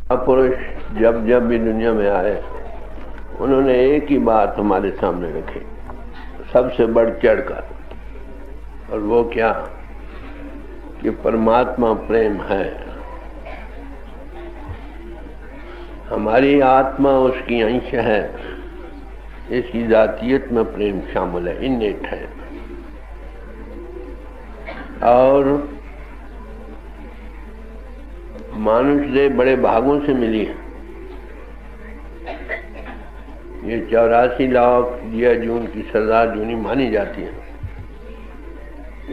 पुरुष जब जब भी दुनिया में आए उन्होंने एक ही बात हमारे सामने रखी, सबसे बढ़ चढ़ कर, और वो क्या कि परमात्मा प्रेम है। हमारी आत्मा उसकी अंश है, इसकी जातियत में प्रेम शामिल है, इनेट है। और मानुष देह बड़े भागों से मिली है। ये 84 लाख दिया जून की सजा जूनी मानी जाती है।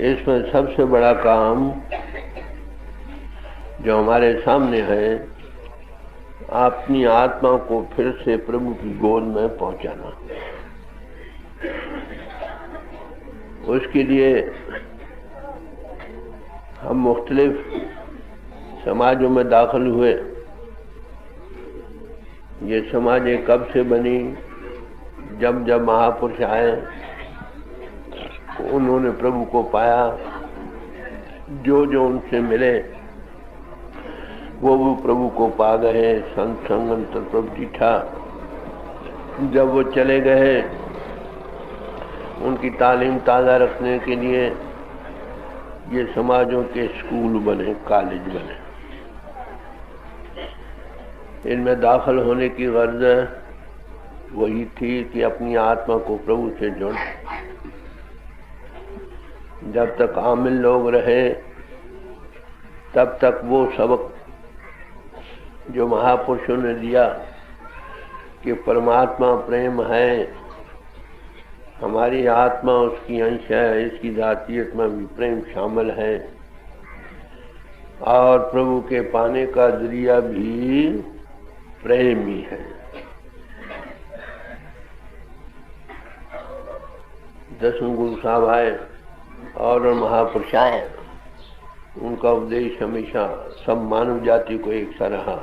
इसमें सबसे बड़ा काम जो हमारे सामने है, अपनी आत्मा को फिर से प्रभु की गोद में पहुंचाना। उसके लिए हम मुख्तलिफ समाजों में दाखिल हुए। ये समाजें कब से बनी? जब जब महापुरुष आए, उन्होंने प्रभु को पाया, जो जो उनसे मिले वो प्रभु को पा गए। संत संगत प्रभु जी था। जब वो चले गए, उनकी तालीम ताज़ा रखने के लिए ये समाजों के स्कूल बने, कॉलेज बने। इनमें दाखिल होने की गर्ज वही थी कि अपनी आत्मा को प्रभु से जोड़। जब तक आमिल लोग रहे, तब तक वो सबक जो महापुरुषों ने दिया कि परमात्मा प्रेम है, हमारी आत्मा उसकी अंश है, इसकी जातियत में भी प्रेम शामिल है, और प्रभु के पाने का जरिया भी प्रेम ही है। दसवें गुरु साहब आए और महापुरुष आए, उनका उपदेश हमेशा सब मानव जाति को एक सा रहा।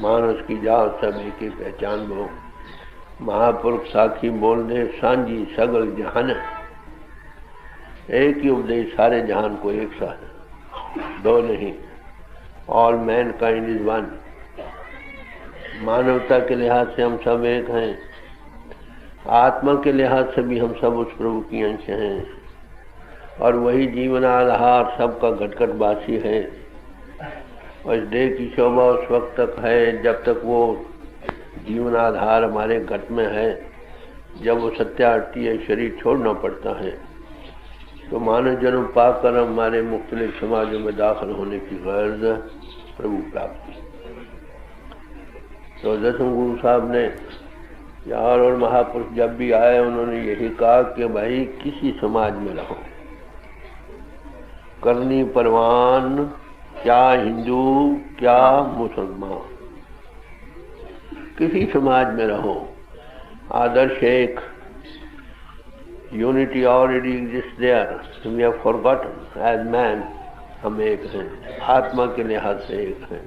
मानस की जाओ सब एक ही पहचान बो, महापुरुष साखी बोल दे सांझी सगल जहान। एक ही उपदेश सारे जहान को एक सा है, दो नहीं। All man kind is one. मानवता के लिहाज से हम सब एक हैं, आत्मा के लिहाज से भी हम सब उस प्रभु की अंश हैं, और वही जीवन आधार सबका घटघटवासी है। और इस देह की शोभा उस वक्त तक है जब तक वो जीवन आधार हमारे घट में है। जब वो सत्या हटती है, शरीर छोड़ना पड़ता है, तो मानव जन्म पाकर हमारे मुख्तलिफ समाजों में दाखिल होने की गर्ज प्रभु प्राप्त की। तो दसवें गुरु साहब ने यार और महापुरुष जब भी आए, उन्होंने यही कहा कि भाई किसी समाज में रहो, करनी परवान, क्या हिंदू क्या मुसलमान, किसी समाज में रहो, आदर्श एक, unity already exist there, we have forgotten as man. हम एक हैं, आत्मा के लिहाज से एक हैं।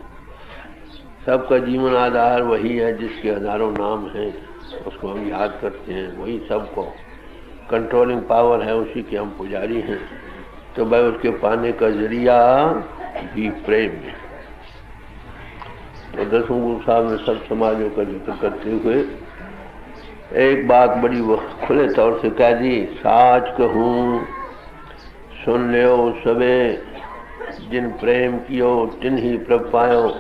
सबका जीवन आधार वही है जिसके हजारों नाम हैं, उसको हम याद करते हैं। वही सबको कंट्रोलिंग पावर है, उसी के हम पुजारी हैं। तो भाई उसके पाने का जरिया भी प्रेम है। तो दसवें गुरु साहब ने सब समाजों का जिक्र करते हुए एक बात बड़ी खुले तौर से कह दी, साच कहूँ सुन लियो सबे, जिन प्रेम कियो तिन ही प्रभ पायो।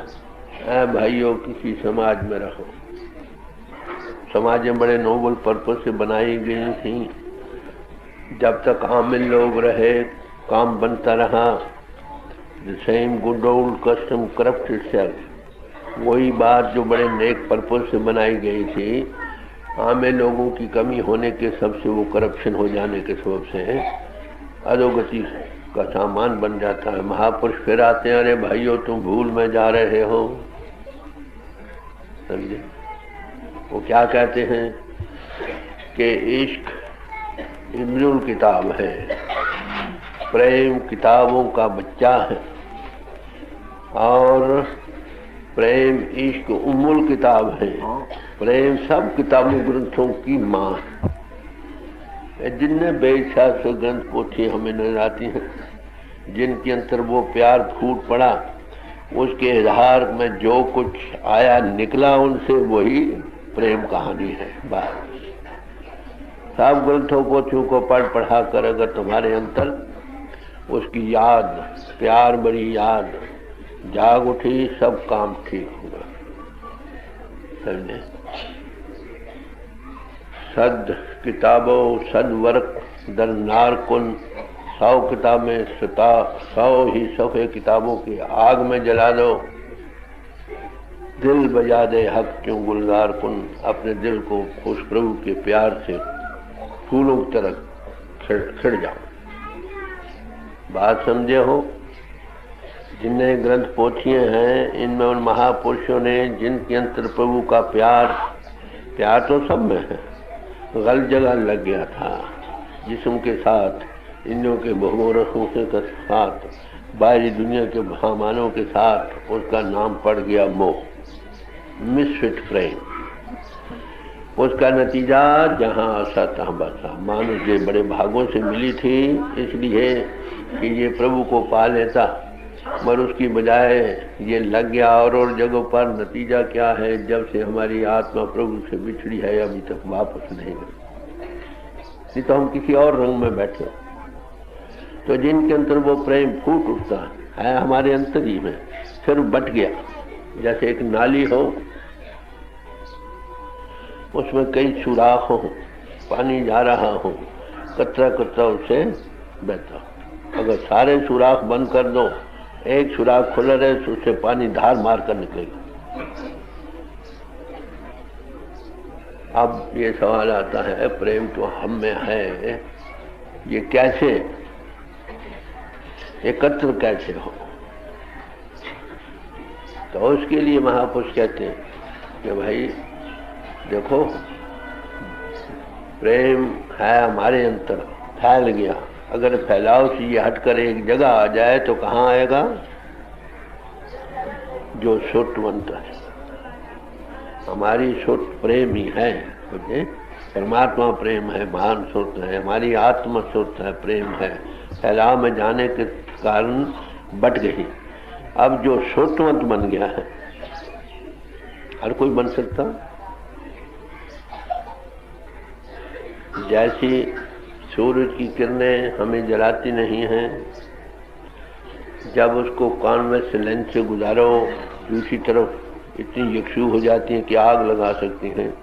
ऐ भाइयों, किसी समाज में रहो। समाजें बड़े नोबल पर्पस से बनाई गई थी। जब तक आमिल लोग रहे, काम बनता रहा। The same good old custom corrupt itself. वही बात जो बड़े नेक पर्पस से बनाई गई थी, आमिल लोगों की कमी होने के सबसे, वो करप्शन हो जाने के सबब से अधोगति का सामान बन जाता है। महापुरुष फिर आते हैं, अरे भाइयों तुम भूल में जा रहे हो। समझे? वो क्या कहते हैं कि इश्क इब्नुल किताब है, प्रेम किताबों का बच्चा है, और प्रेम इश्क उम्मुल किताब है। प्रेम सब किताबों ग्रंथों की माँ है। जिनने बेशास्त्र ग्रंथ पोथी हमें नजर आती हैं, जिनके अंतर वो प्यार फूट पड़ा उसके आधार में जो कुछ आया निकला उनसे वही प्रेम कहानी है। बात सब ग्रंथों पोथियों को पढ़ा कर अगर तुम्हारे अंतर उसकी याद, प्यार भरी याद जाग उठी, सब काम ठीक होगा। समझे? सद किताबों सद वर्क दर नारकुन, 100 किताबें 100 ही सफ़े किताबों की आग में जला दो। दिल बजा दे हक क्यों गुलजार कुन, अपने दिल को उस प्रभु के प्यार से फूलों की तरह खिड़ जाओ। बात समझे हो? जिनने ग्रंथ पोथिए हैं इनमें उन महापुरुषों ने जिनके अंतर प्रभु का प्यार तो सब में है, गलत जगह लग गया था। जिस्म के साथ, इंद्रियों के बहुरसों के साथ, बाहरी दुनिया के सामानों के साथ उसका नाम पड़ गया मोह, मिसफिट प्रेम। उसका नतीजा जहाँ आशा तहाँ बसा। मानुष ये बड़े भागों से मिली थी इसलिए कि ये प्रभु को पा लेता, मगर उसकी बजाय ये लग गया और जगहों पर। नतीजा क्या है? जब से हमारी आत्मा प्रभु से बिछड़ी है अभी तक वापस नहीं गई। नहीं तो हम किसी और रंग में बैठे। तो जिनके अंदर वो प्रेम फूट उठता है हमारे अंतर ही में, फिर बट गया। जैसे एक नाली हो, उसमें कई सुराख हो, पानी जा रहा हो, कतरा कतरा उसे बहता। अगर सारे सुराख बंद कर दो, एक सुराख खुला रहे तो उससे पानी धार मार कर निकलेगा। अब ये सवाल आता है प्रेम तो हम में है, ये कैसे एकत्र कैसे हो? तो उसके लिए महापुरुष कहते हैं कि भाई देखो, प्रेम है हमारे अंतर, फैल गया। अगर फैलाव से ये हटकर एक जगह आ जाए तो कहाँ आएगा? जो शुद्धवंत है, हमारी शुद्ध प्रेम ही है। मुझे परमात्मा प्रेम है, महान शुद्ध है, हमारी आत्मा शुद्ध है, प्रेम है। फैलाव में जाने के कारण बट गई। अब जो शुद्धवंत बन गया है, हर कोई बन सकता। जैसी सूरज की किरणें हमें जलाती नहीं हैं, जब उसको कॉन्वेक्स लेंस से गुजारो दूसरी तरफ इतनी यकसू हो जाती है कि आग लगा सकती हैं।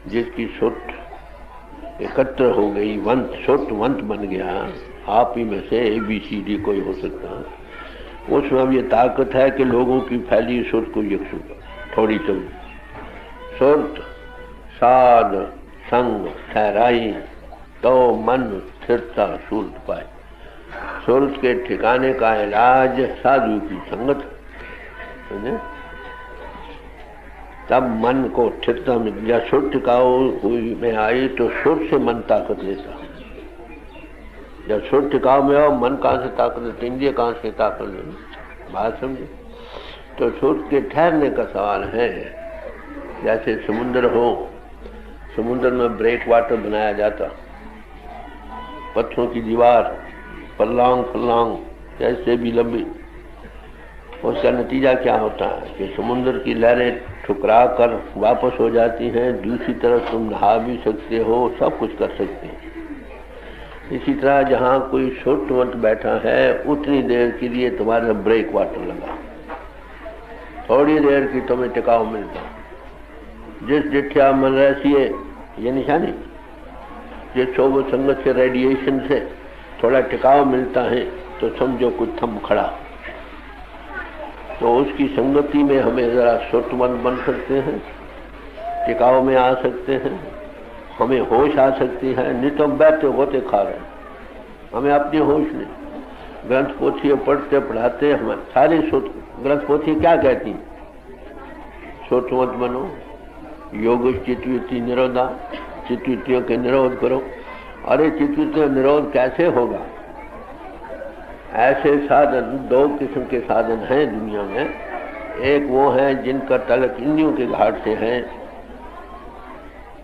जिसकी सुट एकत्र हो गई, वंत सुटवंत बन गया, आप ही में से ABCD कोई हो सकता है। उसमें अब ये ताकत है कि लोगों की फैली सुट को यकसू थोड़ी चल सुट साध संग ठहराई तो मन स्थिरता सूरत पाए। सूरत के ठिकाने का इलाज साधु की संगत, समझे? तब मन को स्थिरता में, जब सुर टिकाऊ हुई में आई तो सुर से मन ताकत लेता। जब सुर टिकाऊ में आओ, मन कहाँ से ताकत लेते? इंद्रिय कहाँ से ताकत लेते? बात समझे? तो सुर के ठहरने का सवाल है। जैसे समुद्र हो, समुद्र में ब्रेक वाटर बनाया जाता, पत्थरों की दीवार फल्लांग जैसे भी लंबी। उसका नतीजा क्या होता है कि समुद्र की लहरें ठुकरा कर वापस हो जाती हैं। दूसरी तरफ तुम नहा भी सकते हो, सब कुछ कर सकते हैं। इसी तरह जहाँ कोई शुद्धवंत बैठा है, उतनी देर के लिए तुम्हारा ब्रेक वाटर लगा, थोड़ी देर की तुम्हें टिकाव मिलता। जिस जिठ्या मन रहसिए, ये निशानी, जिस शोभ संगत से, रेडिएशन से थोड़ा टिकाव मिलता है तो समझो कुछ थम खड़ा। तो उसकी संगति में हमें जरा शुद्धवंत बन सकते हैं, टिकाव में आ सकते हैं, हमें होश आ सकती है। नहीं तो बैठते होते खा रहे, हमें अपनी होश नहीं। ग्रंथ पोथी पढ़ते पढ़ाते हम सारे ग्रंथ पोथी क्या कहती? शुद्धवंत बनो, योग चित्तवृत्ति निरोधा, चित्तवृत्तियों के निरोध करो। अरे चित्तवृत्तियों निरोध कैसे होगा? ऐसे साधन, दो किस्म के साधन हैं दुनिया में। एक वो हैं जिनका तलक इंद्रियों के घाट से है,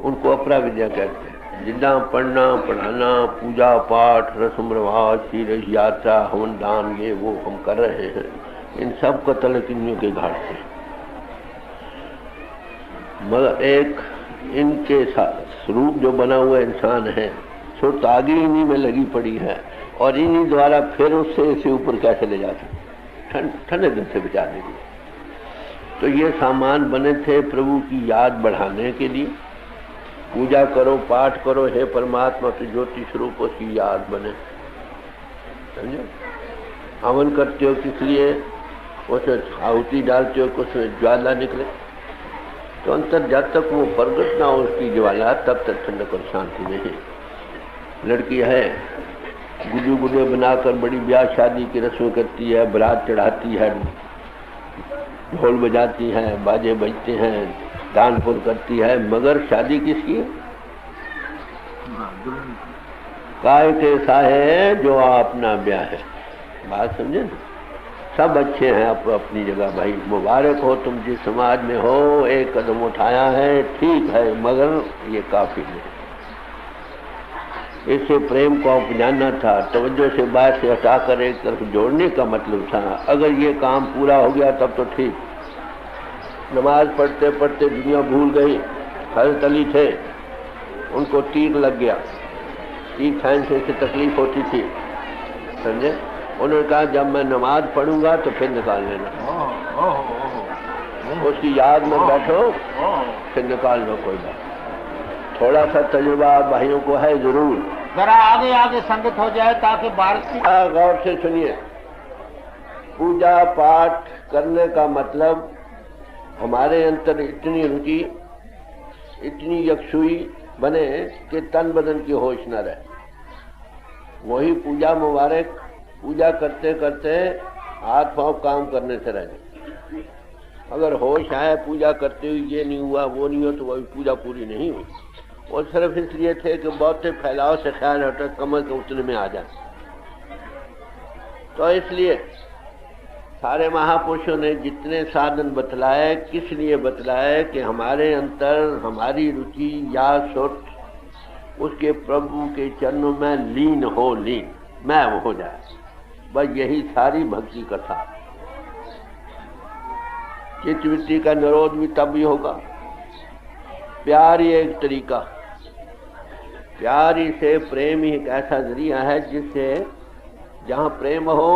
उनको अपरा विद्या कहते हैं। जितना पढ़ना पढ़ाना, पूजा पाठ, रस्म रिवाज, तीर्थ यात्रा, हवन दान, ये वो हम कर रहे हैं, इन सब का तलक इन्हीं के घाट से। मगर एक इनके स्वरूप जो बना हुआ इंसान है, सुरत आगे इन्हीं में लगी पड़ी है और इन्हीं द्वारा फिर उससे इसे ऊपर कैसे ले जा सकते, ठंडे दिन से बचाने के लिए। तो ये सामान बने थे प्रभु की याद बढ़ाने के लिए। पूजा करो, पाठ करो, हे परमात्मा तो ज्योति स्वरूप उसकी याद बने, समझो। हवन करते हो किस लिए, उसमें आहुति डालते हो उसमें ज्वाला निकले, तो अंतर जब तक वो प्रगट ना हो उसकी ज्वाला तब तक ठंडक और शांति नहीं। लड़की है गुड्डे गुड्डे बनाकर बड़ी ब्याह शादी की रस्म करती है, बारात चढ़ाती है, ढोल बजाती है, बाजे बजते हैं, दान पुण्य करती है, मगर शादी किसकी है? काय कैसा है जो अपना ब्याह है। बात समझे ना? सब अच्छे हैं अपनी जगह भाई, मुबारक हो तुम जिस समाज में हो, एक कदम उठाया है ठीक है, मगर ये काफी नहीं। इससे प्रेम को अपनाना था, तवज्जो से बात से हटाकर एक तरफ जोड़ने का मतलब था। अगर ये काम पूरा हो गया तब तो ठीक। नमाज पढ़ते पढ़ते दुनिया भूल गई, हजरत अली थे, उनको तीर लग गया, तीर खाने से तकलीफ होती थी, समझे। उन्होंने कहा जब मैं नमाज पढ़ूंगा तो फिर निकाल लेना, उसकी याद में बैठो फिर निकाल लो, कोई बात। थोड़ा सा तजुर्बा भाइयों को है जरूर, जरा आगे आगे संगत हो जाए ताकि बारिश। गौर से सुनिए, पूजा पाठ करने का मतलब हमारे अंदर इतनी रुचि, इतनी यकसुई बने कि तन बदन की होश न रहे। वही पूजा मुबारक, पूजा करते करते हाथ पांव काम करने से रह जाए। अगर होश आए पूजा करते हुए ये नहीं हुआ वो नहीं हो तो वही पूजा पूरी नहीं हुई। वो सिर्फ इसलिए थे कि बहुत फैलाव से ख्याल हटा कमर के उतने में आ जाए। तो इसलिए सारे महापुरुषों ने जितने साधन बतलाए, किस लिए बतलाए कि हमारे अंतर हमारी रुचि या सोच उसके प्रभु के चरणों में लीन हो, लीन मैं वो हो जाए। बस यही सारी भक्ति कथा। चित्तवृत्ति का निरोध भी तब भी होगा। प्यार ही एक तरीका, प्यार ही से प्रेम ही एक ऐसा जरिया है जिससे जहाँ प्रेम हो,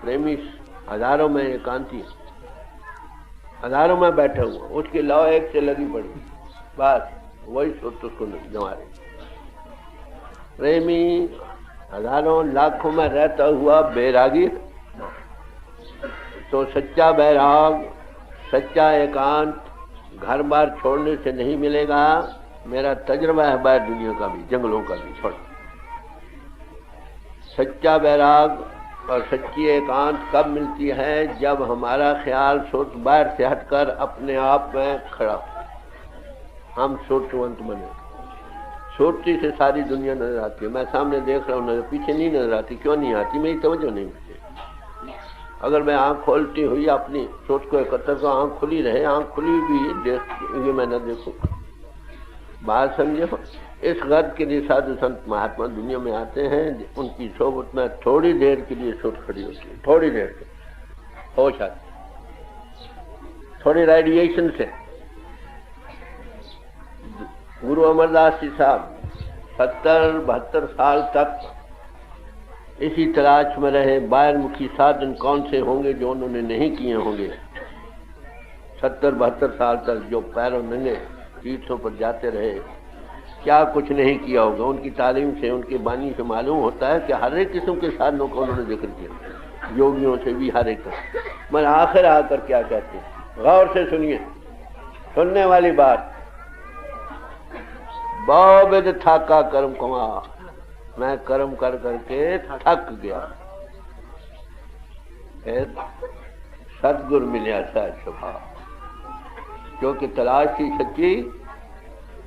प्रेमी हजारों में एकांती, हजारों में बैठे हुए, उसकी लौ एक से लगी पड़ी, बस वही सोच उसको जमा रही। प्रेमी हजारों लाखों में रहता हुआ बैरागी, तो सच्चा बैराग, सच्चा एकांत घर बार छोड़ने से नहीं मिलेगा। मेरा तजुर्बा है बाहर दुनिया का भी, जंगलों का भी छोड़। सच्चा बैराग और सच्ची एकांत कब मिलती है? जब हमारा ख्याल सोच बाहर से हटकर अपने आप में खड़ा, हम सोचवंत बने। सोचती से सारी दुनिया नजर आती है। मैं सामने देख रहा हूँ, नजर पीछे नहीं नजर आती। क्यों नहीं आती? मेरी तवज्जो नहीं पीछे। अगर मैं आंख खोलती हुई अपनी सोच को एकत्र को, आंख खुली रहे, आंख खुली भी देख ये मैं न देखूँ। बात समझो। इस गर्द के लिए साधु संत महात्मा दुनिया में आते हैं, उनकी सोबत में थोड़ी देर के लिए सोच खड़ी होती है, थोड़ी देर के होश आती, थोड़ी रेडिएशन से। गुरु अमरदास जी साहब 70-72 साल तक इसी तलाश में रहे, बाहर मुखी साधन कौन से होंगे जो उन्होंने नहीं किए होंगे। 70-72 साल तक जो पैरों नंगे तीर्थों पर जाते रहे, क्या कुछ नहीं किया होगा। उनकी तालीम से, उनकी बानी से मालूम होता है कि हर एक किस्म के साधनों का उन्होंने जिक्र किया, योगियों से भी हर एक। मगर आखिर आकर क्या कहते हैं, गौर से सुनिए, सुनने वाली बात। बहुविध थाका कर्म कमा, मैं कर्म कर करके थक गया, सदगुरु मिलिया सहज स्वभाव। क्योंकि तलाश थी सच्ची,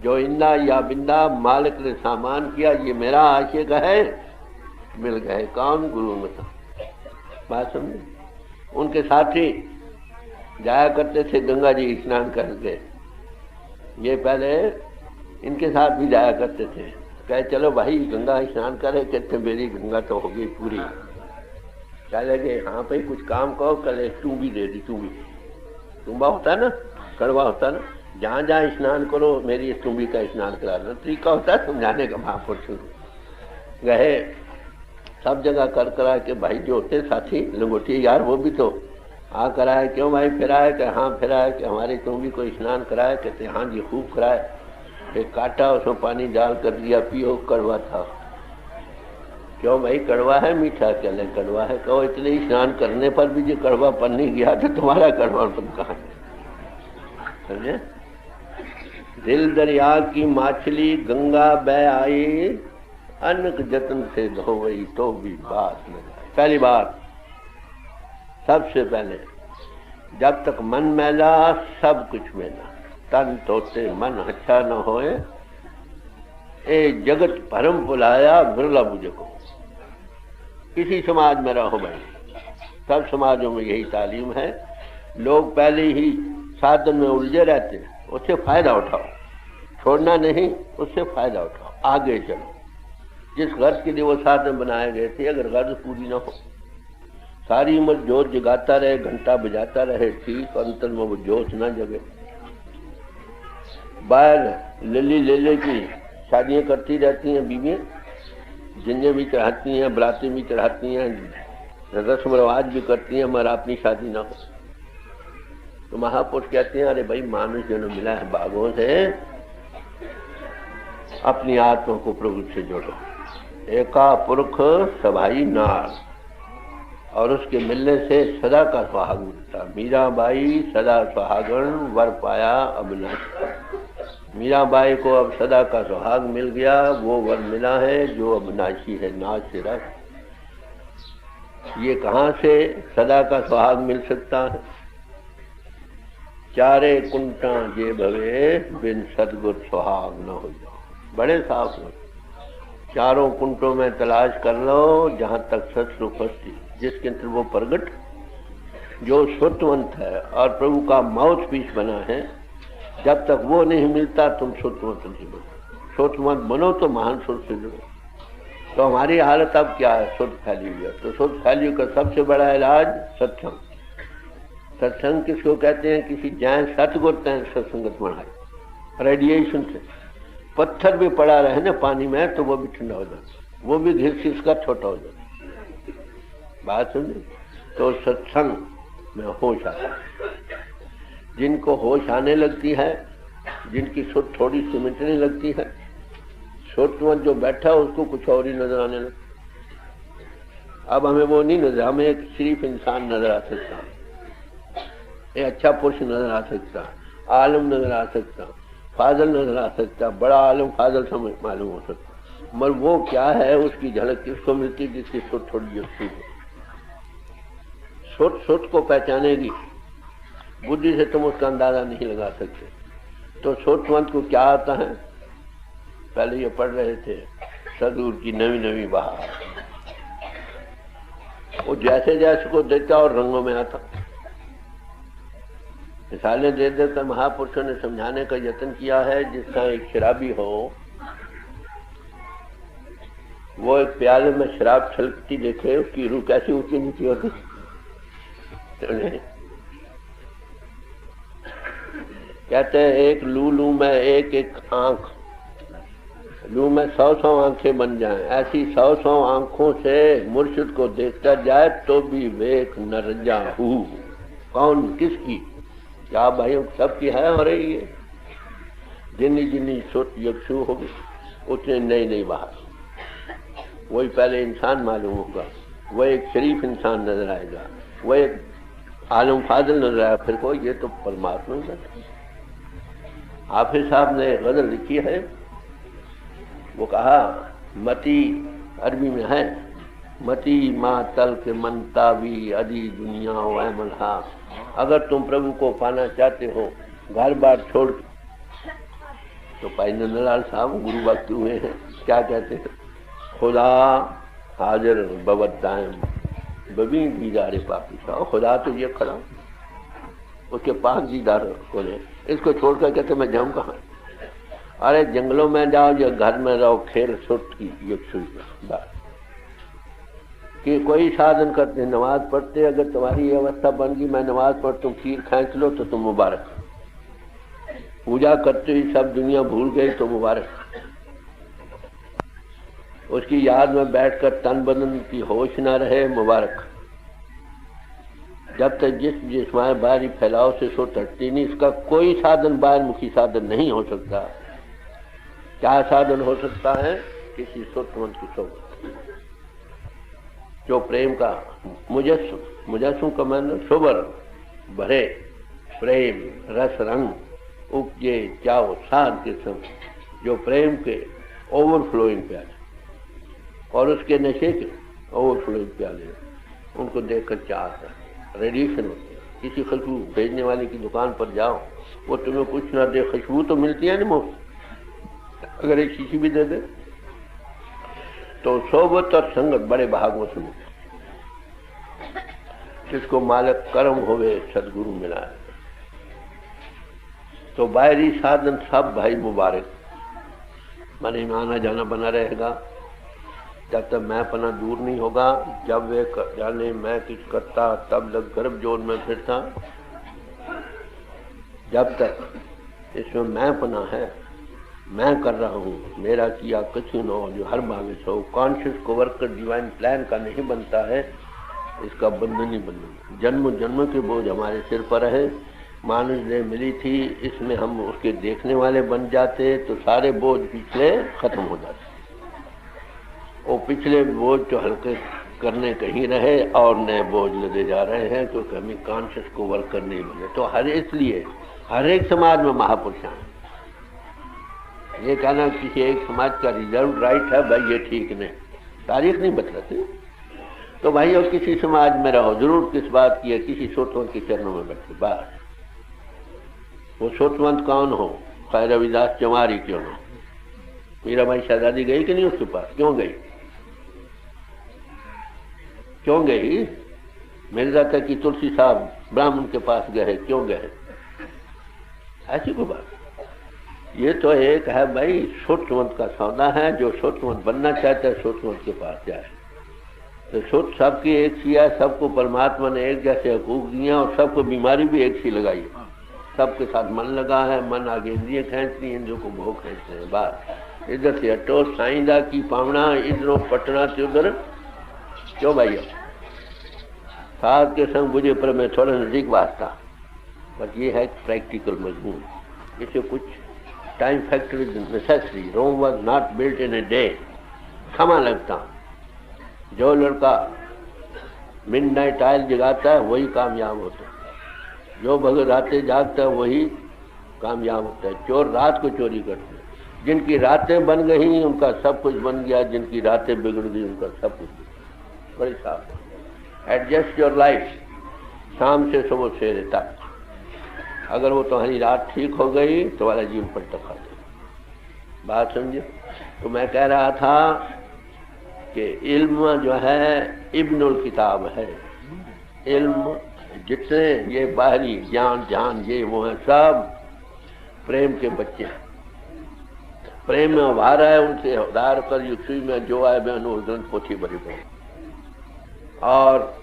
जो इंदा या बिंदा मालिक ने सामान किया, ये मेरा आशिक है, मिल गए। कौन? गुरु में। बात समझे। उनके साथी जाया करते थे गंगा जी स्नान करके, ये पहले इनके साथ भी जाया करते थे। कहे चलो भाई गंगा स्नान करे, कहते मेरी गंगा तो होगी पूरी, कह लगे हाँ भाई कुछ काम करो, कल एक टूबी दे दी। टूबी तुम्बा होता है ना, कड़वा होता है ना, जहाँ जहाँ स्नान करो मेरी इस टूबी का स्नान करा दो। तरीका होता है समझाने का। महापुरुष गए सब जगह कर करा के भाई जो होते साथी लंगोटी यार वो भी तो हाँ कराए। क्यों भाई फिराए? कि हाँ फिराए। कि हमारी टूबी को स्नान कराए? कहते हाँ जी खूब कराए। फिर काटा, उसमें पानी डाल कर दिया, पियो, कड़वा था। क्यों भाई कड़वा है मीठा? कहले कड़वा है। कहो इतने ही स्नान करने पर भी जो कड़वापन नहीं गया तो तुम्हारा कड़वापन कहाँ है? समझे? दिल दरिया की माछली गंगा बह आई, अनक जतन से धोवई तो भी बात न जाए। पहली बात सबसे पहले, जब तक मन मैला सब कुछ मैला। तन तोते मन अच्छा न होए, ए जगत भरम बुलाया बिरला बुझको। किसी समाज में रहो भाई, सब समाजों में यही तालीम है। लोग पहले ही साधन में उलझे रहते हैं, उससे फायदा उठाओ, छोड़ना नहीं, उससे फायदा उठाओ, आगे चलो। जिस गर्ज के लिए वो साधन बनाए गए थे, अगर गर्ज पूरी न हो, सारी उम्र जोत जगाता रहे, घंटा बजाता रहे, ठीक, अंतर में वो जोत न जगे। बाहर लिली लेले की शादियां करती रहती हैं बीवियां, जिन्हें भी चढ़ाती हैं, बराती भी चढ़ाती हैं, रस्म रिवाज भी करती हैं, मगर अपनी शादी ना हो। तो महापुरुष कहते हैं अरे भाई मानुष जन्म मिला है बागों से, अपनी आत्मा को प्रभु से जोड़ो। एका पुरख सभाई नार, और उसके मिलने से सदा का सुहाग मिलता। मीराबाई सदा सुहागन वर पाया अविनाशी। मीराबाई को अब सदा का सुहाग मिल गया, वो वर मिला है जो अविनाशी है, नाश से रख। ये कहाँ से सदा का सुहाग मिल सकता है? चारे कुंटा जे भवे बिन सदगुर सुहाग न हो जाओ। बड़े साफ हो, चारों कुंटों में तलाश कर लो जहाँ तक सत्सु उपस्थित, जिसके अंदर वो प्रगट जो श्रुतवंत है और प्रभु का माउथ पीस बना है। जब तक वो नहीं मिलता तुम श्रुतवंत नहीं बनो। श्रुतवंत बनो तो महान श्रुत से जुड़ो। तो हमारी हालत अब क्या है? श्रुत फैली हुई है। तो श्रुत फैली का सबसे बड़ा इलाज सत्संग। सत्संग किसको कहते हैं? किसी जैन सतगुरु सत्संगत बढ़ाए। रेडिएशन से पत्थर भी पड़ा रहे ना पानी में तो वो भी ठंडा हो जाता, वो भी घिस का छोटा हो जाता। बात समझे? तो सत्संग में होश आता है। जिनको होश आने लगती है, जिनकी सुध थोड़ी सी मिटने लगती है, श्रोतवंत जो बैठा है उसको कुछ और ही नजर आने लगता। अब हमें वो नहीं नजर, हमें एक शरीफ इंसान नजर आ सकता, एक अच्छा पुरुष नजर आ सकता, आलम नजर आ सकता, फाजल नजर आ सकता, बड़ा आलम फाजल समझ मालूम हो सकता। मगर वो क्या है उसकी झलक किसको मिलती? जिसकी सुध थोड़ी अच्छी हो। सुध को पहचानेगी, बुद्धि से तुम उसका अंदाजा नहीं लगा सकते। तो श्रोतवंत को क्या आता है? पहले ये पढ़ रहे थे सदगुरु की नवी नवी बहार, वो जैसे जैसे को देता और रंगों में आता। मिसालें दे देकर महापुरुषों ने समझाने का यत्न किया है। जिस तरह एक शराबी हो, वो एक प्याले में शराब छलकती देखे, उसकी रूह कैसी ऊंची नीची होती। कहते हैं एक लू में एक एक आंख, लू में 100 आंखें बन जाएं, ऐसी 100 आंखों से मुर्शिद को देखता जाए तो भी वेख न रजा हूँ। कौन किसकी? क्या भाइयों सबकी है हो रही है। जिन्नी जिन्नी सोच यक्षु होगी उतने नई नई बाहर। वही पहले इंसान मालूम होगा, वह एक शरीफ इंसान नजर आएगा, वह एक आलम फाजल नजर आएगा, फिर को ये तो परमात्मा नजर। हाफिज साहब ने गजल लिखी है, वो कहा मती अरबी में है, मती माँ तल के मनतावी अदी दुनिया वहमलहा। अगर तुम प्रभु को पाना चाहते हो घर बार छोड़, तो भाई नंदलाल साहब गुरु भक्त हुए हैं, क्या कहते हैं? खुदा हाजिर बवत दायम बबी दीदारे पापी साहब। खुदा तो ये खड़ा, उसके पास दीदार खोले, इसको छोड़कर कहते मैं जाऊँ कहाँ? अरे जंगलों में जाओ या घर में रहो, खेल सुट की ये बात। कि कोई साधन करते, नमाज पढ़ते, अगर तुम्हारी ये अवस्था बन गई मैं नमाज पढ़ तुम खीर खींच लो तो तुम मुबारक। पूजा करते ही सब दुनिया भूल गई तो मुबारक। उसकी याद में बैठकर तन बदन की होश ना रहे, मुबारक। जब तक जिस्माय बाहरी फैलाव से सो तटती नहीं, इसका कोई साधन बाहरमुखी साधन नहीं हो सकता। क्या साधन हो सकता है? किसी सुतमंत की सोबत, जो प्रेम का मुजस्सम का मन सोबर भरे प्रेम रस रंग उपजे चाओ साध के संग, जो प्रेम के ओवरफ्लोइंग प्याले और उसके नशे के ओवरफ्लोइंग प्याले, उनको देखकर चाहता रेडिएशन होती है। किसी खुशबू भेजने वाले की दुकान पर जाओ, वो तुम्हें कुछ ना दे, खुशबू तो मिलती है ना मुफ्त, अगर एक शीशी भी दे दे तो सोबत और संगत बड़े भागों से मिलती। जिसको मालिक कर्म होवे सदगुरु मिला है। तो बाहरी साधन सब भाई मुबारक, मन में आना जाना बना रहेगा जब तक मैं पना दूर नहीं होगा। जब वे जाने मैं कुछ करता तब लग गर्भ जोर में फिरता। जब तक इसमें मैं पना है, मैं कर रहा हूँ, मेरा किया कुछ न हो, जो हर भावे सो कॉन्शियस को वर्क कर डिवाइन प्लान का नहीं बनता है, इसका बंधन ही बंधन। जन्म जन्म के बोझ हमारे सिर पर है। मानव देह मिली थी, इसमें हम उसके देखने वाले बन जाते तो सारे बोझ पिछले खत्म हो जाते। वो पिछले बोझ तो हल्के करने कहीं रहे और नए बोझ लगे जा रहे हैं, क्योंकि हमें कॉन्शियस को वर्क करने ही बने। तो इसलिए हर एक समाज में महापुरुष हैं। ये कहना किसी एक समाज का रिजर्व राइट है भाई ये ठीक नहीं, तारीख नहीं बतलाती। तो भाई और किसी समाज में रहो, जरूर किस बात की है, किसी सोतवंत के चरणों में बैठो बस। वो सोतवंत कौन हो, खैर रविदास चमारी क्यों हो, मीराबाई शहजादी गई कि नहीं उसके पास? क्यों गई? क्यों गई? मिल जाता कि तुलसी साहब ब्राह्मण के पास गए, क्यों गए? ऐसी कोई बात। ये तो एक है भाई सोतवंत का सौदा है। जो सोतवंत बनना चाहता है सोतवंत के पास जाए। तो सोच सबकी एक सी है, सबको परमात्मा ने एक जैसे हकूक दिए और सबको बीमारी भी एक सी लगाई है। सबके साथ मन लगा है, मन आगे इंद्रियां खींचती हैं, इंद्रियों को भोग खींचते हैं। बात इधर से हटो, साइंदा की पावना, इधरों पटना से उधर क्यों भैया? साथ के संग बुझे पर मैं थोड़ा नजदीक वास्ता, बस ये है प्रैक्टिकल मजबूर। इसे कुछ time factor is necessary. Rome was not built in a day. समय लगता। जो लड़का मिडनाइट आयल जगाता है वही कामयाब होता है। जो भगत रातें जागता है वही कामयाब होता है। चोर रात को चोरी करते हैं। जिनकी रातें बन गई उनका सब कुछ बन गया, जिनकी रातें बिगड़ गई उनका सब कुछ। बड़ी साफ। एडजस्ट योर लाइफ, शाम से सुबह सवेरे तक। अगर वो तुम्हारी रात ठीक हो गई तो तुम्हारा जीवन पलटा खा दे। बात समझे? तो मैं कह रहा था कि इल्म जो है इब्नुल किताब है। इल्म जितने ये बाहरी ज्ञान जान ये वो है, सब प्रेम के बच्चे हैं। प्रेम में उभारा है, उनसे उधार कर युक्ति में जो आए बहन ग्रंथ पोथी भरी पड़ी। और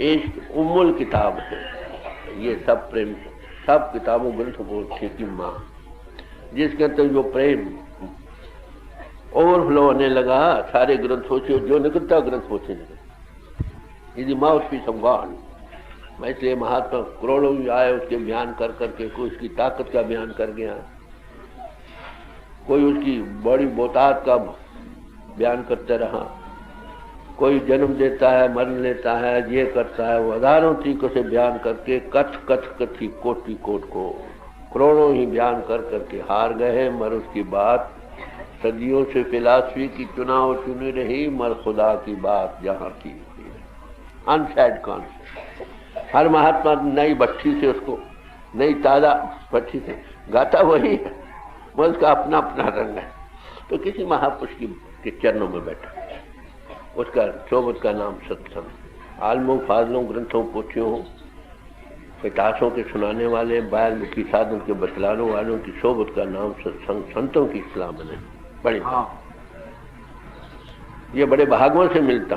इश्क उम्मुल किताब है। ये सब प्रेम, सब किताबों ग्रंथों को की माँ, जिसके अंदर जो प्रेम ओवरफ्लो होने लगा सारे ग्रंथों से, जो निकलता ग्रंथों से निकलता। यदि माउथ पीस ऑफ गॉड। मैं इसलिए महात्मा करोड़ों आए उसके बयान कर करके, कोई उसकी ताकत का बयान कर गया, कोई उसकी बड़ी बोतात का बयान करते रहा, कोई जन्म देता है मरण लेता है, ये करता है, वो हजारों तरीकों से बयान करके कथ कथ कथी कोटि कोट को करोड़ों ही बयान कर करके हार गए। मर उसकी बात सदियों से फिलासफी की चुनाव चुनी रही, मर खुदा की बात जहाँ की अनसेड कॉन्सेप्ट। हर महात्मा नई भट्टी से उसको, नई ताज़ा भट्टी से गाता वही है, वो उसका अपना अपना रंग है। तो किसी महापुरुष के चरणों में बैठा, उसका सोबत का नाम सत्संग। आलमों फाजलों ग्रंथों पोथियों इतिहासों के सुनाने वाले, बायल मुखी साधन के बतलाने वालों की सोबत का नाम सत्संग। संतों की इस्लाह बने बड़ी ये बड़े भागों से मिलता।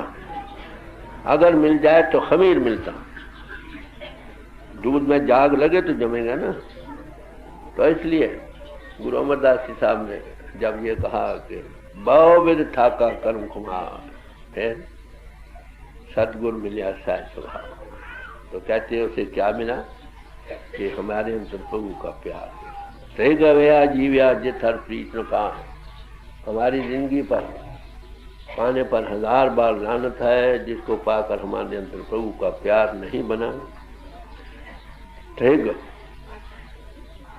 अगर मिल जाए तो खमीर मिलता, दूध में जाग लगे तो जमेगा ना। तो इसलिए गुरु अमरदास जी साहब ने जब ये कहा कि बहुविध था का कर्म कुमार, फिर सतगुर मिला साय स्वभाव, तो कहते हैं उसे क्या मिला कि हमारे अंतर प्रभु का प्यार। रह गया जीव्या जित हर प्रीत न पा, हमारी जिंदगी पर पाने पर 1000 बार लानत है, जिसको पाकर हमारे अंतर प्रभु का प्यार नहीं बना। ठीक,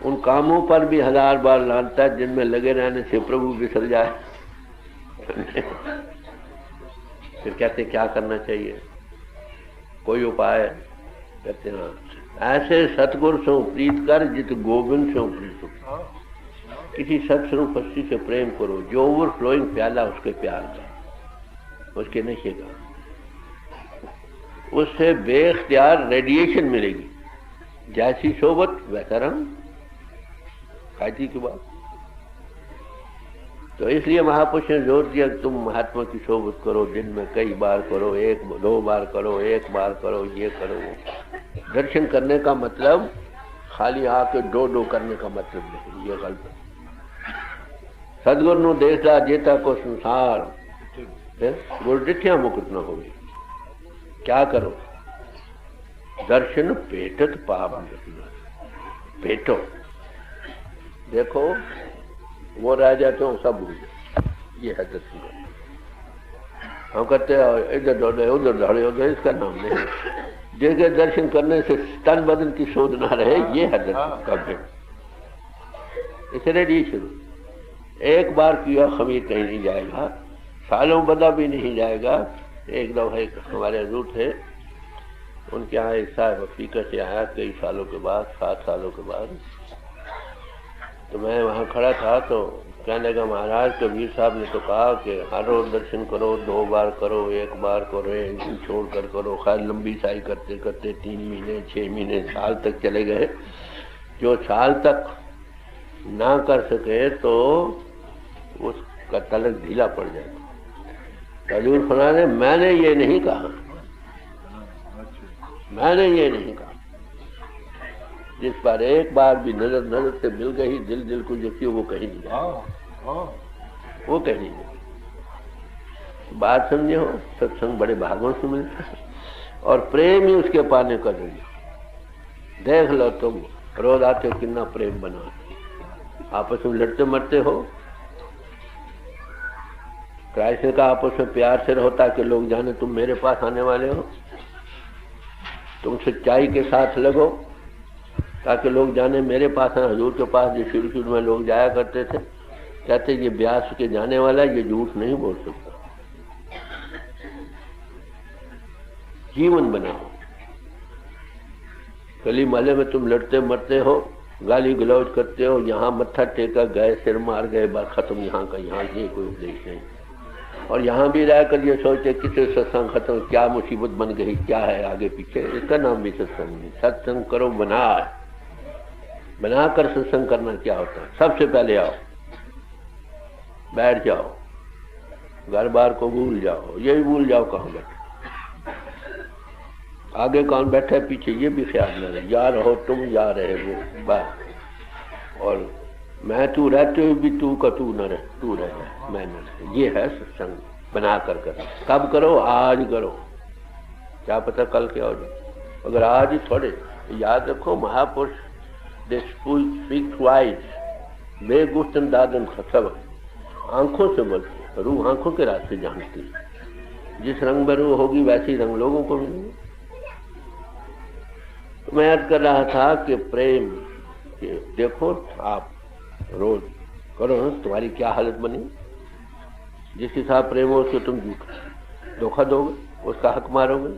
उन कामों पर भी 1000 बार लानत है जिनमें लगे रहने से प्रभु बिसर जाए। फिर कहते क्या करना चाहिए, कोई उपाय? कहते हैं ऐसे सतगुर से प्रीत कर जित गोविंद से प्रीत हो। किसी सत्संग पक्षी से प्रेम करो, जो ओवरफ्लोइंग प्याला उसके प्यार का, उसके नशे का, उससे बेख्तियार रेडिएशन मिलेगी। जैसी सोबत वैसा रंग, खाती की बात। तो इसलिए महापुरुष ने जोर दिया कि तुम महात्मा की सोबत करो, दिन में कई बार करो, 1-2 बार करो, 1 बार करो, ये करो। दर्शन करने का मतलब खाली आके डो करने का मतलब नहीं, ये गलत है। सदगुरु नु देखला जेता को संसार, फिर गुरडिठिया मुकुट न होगी। क्या करो? दर्शन पेटत पाप पेटो। देखो वो रह जाते हो सब भूल जाए, ये है दर्शन। हम कहते हैं इधर दौड़े उधर दौड़े उधर, इसका नाम नहीं। जिसके दर्शन करने से तन बदन की शोध ना रहे, ये है दर्शन का भेद। इसे रेडिएशन एक बार किया खमीर कहीं नहीं जाएगा, सालों बदा भी नहीं जाएगा। एक दफा हमारे हजूर थे, उनके यहाँ एक साहब अफ्रीका से आया कई सालों के बाद, 7 सालों के बाद। तो मैं वहाँ खड़ा था, तो कहने लगा महाराज कबीर साहब ने तो कहा कि हर रोज दर्शन करो, 2 बार करो, 1 बार करो, एक दिन छोड़ कर करो। खैर लंबी साई करते करते 3 महीने 6 महीने साल तक चले गए। जो साल तक ना कर सके तो उसका तलक ढीला पड़ जाता। हजूर फरमाते मैंने ये नहीं कहा, मैंने ये नहीं कहा। जिस पर एक बार भी नजर से मिल गई, दिल को जो वो कहीं नहीं जाए, वो कहीं नहीं जाए। बात समझे हो? सत्संग बड़े भागों से मिलता है और प्रेम ही उसके पाने का जरिया। देख लो तुम रोज आते हो कितना प्रेम बना, आपस में लड़ते मरते हो। क्राइस्ट का आपस में प्यार से होता कि लोग जाने तुम मेरे पास आने वाले हो। तुम सच्चाई के साथ लगो ताकि लोग जाने मेरे पास है। हजूर के पास जो शुरू में लोग जाया करते थे, कहते ये ब्यास के जाने वाला, ये झूठ नहीं बोल सकता। जीवन बनाओ। गली मोहल्ले में तुम लड़ते मरते हो, गाली गलौज करते हो, यहाँ मत्था टेका गए, सिर मार गए, बात खत्म। यहाँ का यहाँ ये कोई उपदेश नहीं। और यहाँ भी रहकर ये सोचते किसे सत्संग खत्म, क्या मुसीबत बन गई, क्या है आगे पीछे। इसका नाम भी सत्संग नहीं। सत्संग करो बनाकर सत्संग करना क्या होता है? सबसे पहले आओ, बैठ जाओ, घर बार को भूल जाओ, यही भूल जाओ कहाँ बैठे, आगे कौन बैठा है, पीछे ये भी ख्याल न रहे। या रहो तुम या रहे वो, बस। और मैं तू रहते हुए भी तू का तू न रहे, तू रह जाए मैं न रहे। ये है सत्संग बना कर करो। कब करो? आज करो, क्या पता कल क्या हो जाए। अगर आज ही थोड़े याद रखो, महापुरुष दे स्पीक ट्वाइस, बेगुस्तन दादन सब आंखों से बोलते, रूह आंखों के रास्ते जानती है। जिस रंग में रूह होगी वैसी रंग लोगों को मिलेंगे। तो मैं याद कर रहा था कि प्रेम देखो आप रोज करो ना, तुम्हारी क्या हालत बनी। जिसके साथ प्रेम हो उसको तुम धोखा दोगे, उसका हक मारोगे,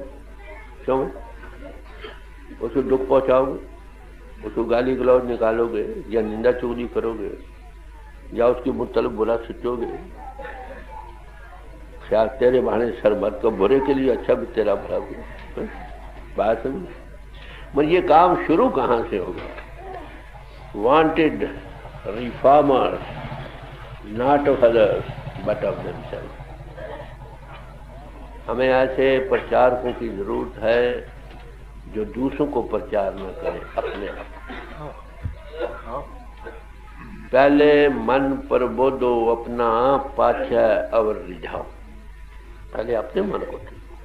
क्यों? उसको दुख पहुंचाओगे, उसको गाली गलौज निकालोगे, या निंदा चुगली करोगे, या उसकी मुतलब बुरा सोचोगे। क्या तेरे बहाने सर मत को, बुरे के लिए अच्छा भी तेरा भला भी। बात समझ। मगर ये काम शुरू कहाँ से होगा? Wanted reformers, not of others but of themself. हमें ऐसे प्रचारकों की जरूरत है जो दूसरों को प्रचार न करें, अपने आप। पहले मन पर बोधो अपना, पाछे अवर रिझाओ। पहले अपने मन को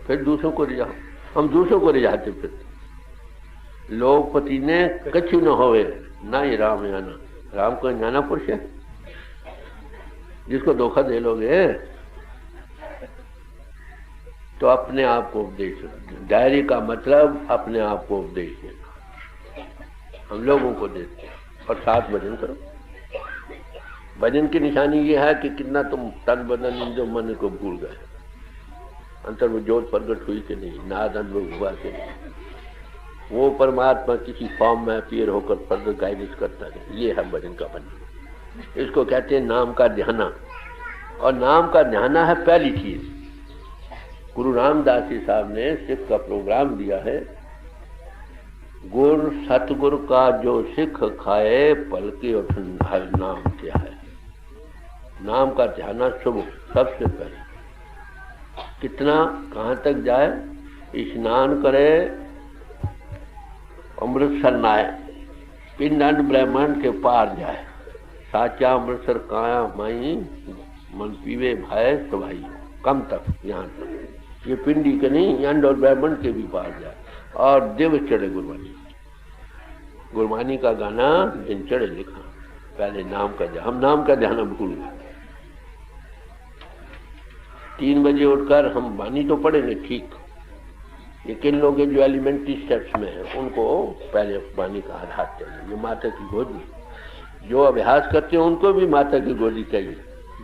फिर दूसरों को रिझाओ। हम दूसरों को रिझाते फिर लोग पति ने कछु न होवे ना ये राम जाना। राम को जाना पुरुष है जिसको धोखा दे लोगे तो अपने आप को उपदेश। डायरी का मतलब अपने आप को उपदेश देना हम लोगों को देते हैं। और साथ भजन करो। भजन की निशानी ये है कि कितना तुम तन बदन इंद्रिय मन को भूल गए। अंतर में ज्योत प्रकट हुई कि नहीं, नाद अनुभव हुआ कि नहीं, वो परमात्मा किसी फॉर्म में अपीयर होकर फर्दर गाइडेंस करता है। ये है भजन का बंधन। इसको कहते हैं नाम का ध्याना। और नाम का ध्याना है पहली चीज। गुरु रामदास जी साहब ने सिख का प्रोग्राम दिया है, गुर सतगुरु का जो सिख खाए पलके और नाम क्या है। नाम का ध्याना शुभ सबसे पहले। कितना कहाँ तक जाए, स्नान करे, अमृतसर नाए, पिंड ब्रह्मांड के पार जाए, साचा अमृतसर काया माई, मन पीवे भाई सभाई, कम तक यहाँ तक। ये पिंडी के नहीं, अंड और ब्रह्मांड के भी पार जाए। और दिव चढ़े गुरबानी। गुरबानी का गाना दिन चढ़े लिखा। पहले नाम का ध्यान। हम नाम का ध्यान भूल गए। 3 बजे उठकर हम वाणी तो पढ़ेंगे ठीक, लेकिन लोग जो एलिमेंट्री स्टेप्स में है उनको पहले वाणी का आधार चाहिए। ये माता की गोदी। जो अभ्यास करते हैं उनको भी माता की गोदी चाहिए।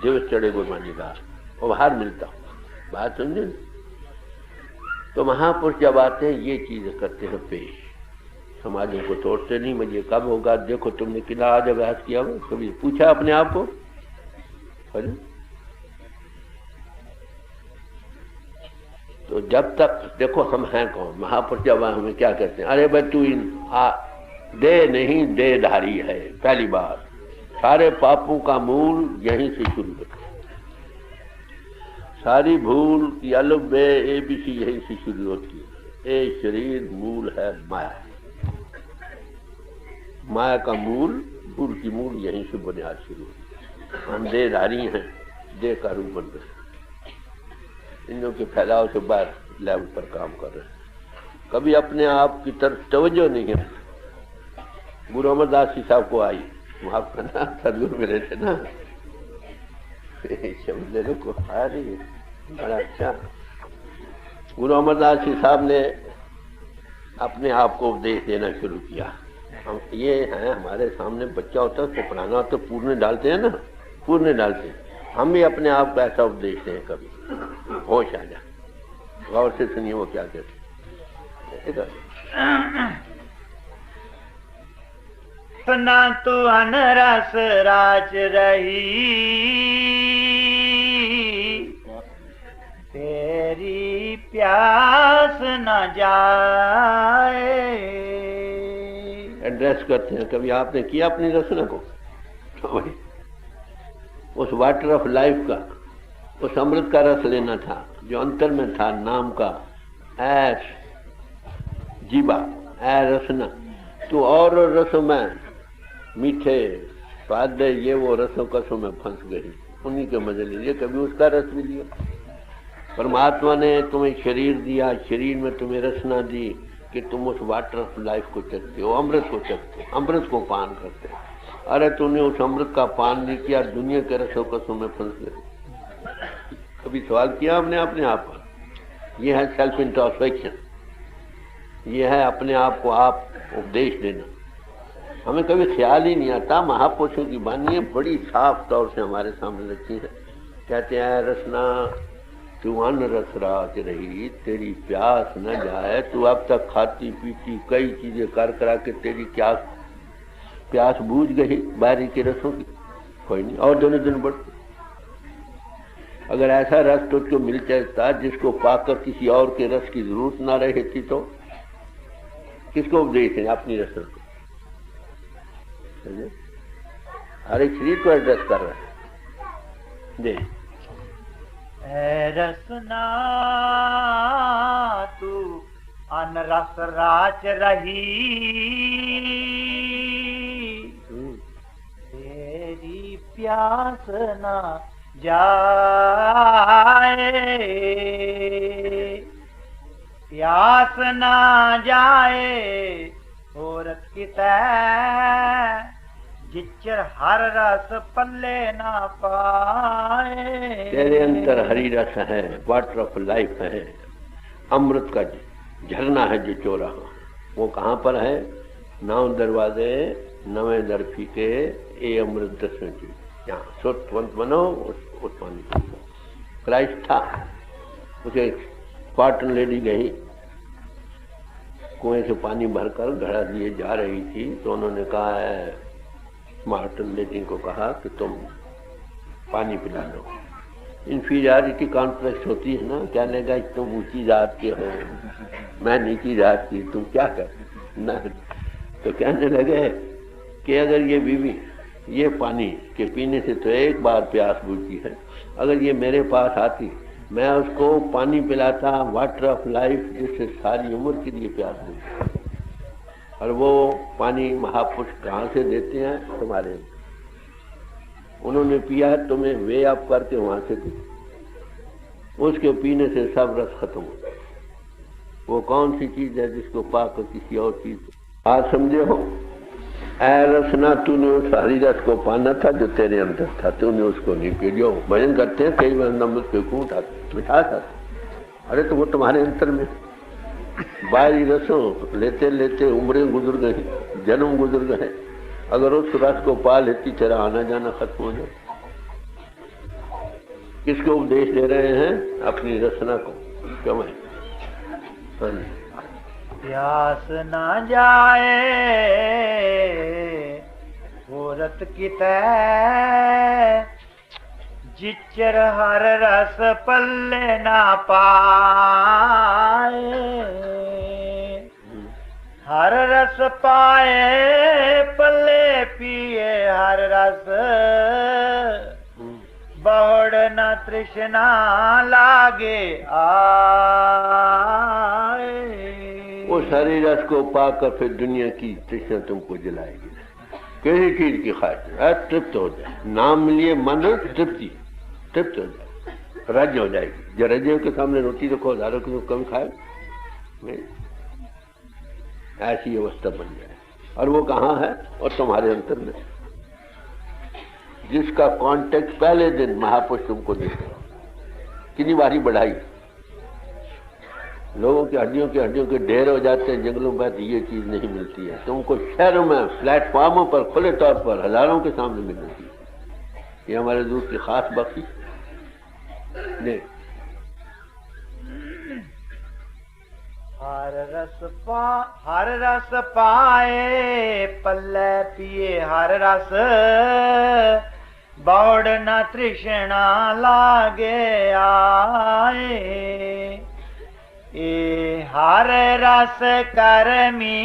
दिवस चढ़े गुरबानी का उपहार मिलता। बात समझे? तो महापुरुष जब आते हैं ये चीजें करते हैं पेश। समाजों को तोड़ते नहीं। मुझे कब होगा, देखो तुमने कितना आज अभ्यास किया हो, कभी पूछा अपने आप को? तो जब तक देखो हम हैं कौन, महापुरुष जब हमें क्या कहते हैं, अरे भाई तू दे नहीं देधारी है। पहली बात, सारे पापों का मूल यहीं से शुरू होता है। सारी भूल की अलग बे ABC यहीं से शुरू होती है। ए शरीर मूल है माया। माया का मूल, भूल की मूल यहीं से बुनियाद शुरू होती है। हम देधारी हैं, देह का रूप बन रहे। इन लोगों के फैलाव से बाहर लेवल पर काम कर रहे हैं। कभी अपने आप की तरफ तवज्जो नहीं है। गुरु अमरदास जी साहब को आई, माफ करना, सदगुरु मिले थे ना, शब्द को आ रही है, बड़ा अच्छा। गुरु अमरदास जी साहब ने अपने आप को उपदेश देना शुरू किया। हम ये हैं, हमारे सामने बच्चा होता है, उसको पढ़ाना होता है, पूरने डालते हैं ना, पूरने डालते हैं। हम भी अपने आप को ऐसा उपदेश दें, कभी होश आ जाए। गौर से सुनिए वो क्या कहते हैं। सना तो अनरस राज रही, तेरी प्यास न जाए। एड्रेस करते हैं। कभी आपने किया अपनी रचना को? तो उस वाटर ऑफ लाइफ का, उस अमृत का रस लेना था जो अंतर में था, नाम का ऐश जीवा ऐ रसना। तो और रसों में मीठे स्वाद, ये वो रसों कसों में फंस गई, उन्हीं के मजे लीजिए। कभी उसका रस भी लिया। परमात्मा ने तुम्हें शरीर दिया, शरीर में तुम्हें रसना दी कि तुम उस वाटर ऑफ लाइफ को चखते हो, अमृत को चखते हो, अमृत को पान करते हो। अरे तूने उस अमृत का पान नहीं किया, दुनिया के रसों कसों में फंस गए। कभी सवाल किया हमने अपने आप पर? यह है सेल्फ इंट्रोस्पेक्शन। यह है अपने आप को आप उपदेश देना। हमें कभी ख्याल ही नहीं आता। महापुरुषों की वाणी बड़ी साफ तौर से हमारे सामने रखी है। कहते हैं रसना तू अन्न रस रात रही, तेरी प्यास न जाए। तू अब तक खाती पीती कई चीजें कर करा के तेरी क्या प्यास बूझ गई बारी के रसों की? कोई नहीं, और दोनों दिन बढ़। अगर ऐसा रस तुझको मिल जाता जिसको पाकर किसी और के रस की जरूरत ना रहती तो किसको उपदेश है? अपनी रसना को। हर एक शरीर को एड्रेस कर रहा है। दे ऐ रसना तू अनरस राच रही, तेरी प्यास ना जाए, प्यास ना जाए औरत की तय, जिचर हर रस पल्ले ना पाए। तेरे अंतर हरी रस है, वाटर ऑफ लाइफ है, अमृत का झरना है जो चो रहा। वो कहाँ पर है? 9 दरवाजे 9 दर फीके, ए अमृत 10 चीज। यहाँ स्वतंत्र बनो उस पानी। क्राइस्ट था, उसे स्पार्टन लेडी गई, कुएं से पानी भरकर घड़ा लिए जा रही थी, तो उन्होंने कहा है, स्पार्टन लेडी को कहा कि तुम पानी पिला लो। इंफीरियरिटी कॉम्प्लेक्स होती है ना, क्या लेगा तुम ऊंची जात के हो, मैं नीची जात की, तुम क्या कर ना। तो कहने लगे कि अगर ये बीवी ये पानी के पीने से तो एक बार प्यास बुझी है, अगर ये मेरे पास आती मैं उसको पानी पिलाता, वाटर ऑफ लाइफ, जिससे सारी उम्र के लिए प्यास बुझी। और वो पानी महापुरुष कहाँ से देते हैं? तुम्हारे। उन्होंने पिया है, तुम्हें वे अप करके वहां से दे, उसके पीने से सब रस खत्म हो जाए। वो कौन सी चीज है जिसको पाकर किसी और चीज आज समझे हो? ऐ रसना, तूने उस हरी रस को पाना था जो तेरे अंदर था, तूने उसको नहीं पी लिया। भजन करते हैं कई बार नमक के क्यों उठाते, मिठास आती, अरे तो वो तुम्हारे अंतर में। बाहरी रसों लेते लेते उम्रें गुजर गई, जन्म गुजर गए, अगर उस रस को पा लेती तेरा आना जाना खत्म हो जाए। किसको उपदेश दे रहे हैं? अपनी रचना को। क्यों है? प्यास ना जाए औरत की तय, जिचर हर रस पल्ले ना पाए, हर रस पाए पल्ले पिए हर रस, बहुड़ न तृष्णा लागे आए। उस हरी रस को पाकर फिर दुनिया की तृष्णा तुमको जलाएगी। किसी चीज की ख्वाहिश तृप्त हो जाए, नाम लिए मन तृप्ति, तृप्त हो जाए, राज्य हो जाएगी। जो राज्यों के सामने रोटी रखो, हजारों की तो कम खाए, ऐसी अवस्था बन जाए। और वो कहाँ है? और तुम्हारे अंतर में, जिसका कांटेक्ट पहले दिन महापुरुष तुमको देते। कितनी बारी बढ़ाई, लोगों की हड्डियों के ढेर हो जाते हैं जंगलों में, ये चीज नहीं मिलती है तुमको शहरों में, प्लेटफॉर्मों पर खुले तौर पर हजारों के सामने मिल रही है। ये हमारे दूर की खास बख्शी नहीं। हर रस पाए पल्ले पिए हर रस, बहुड़ न तृष्णा लागे आए। ए हर रस करमी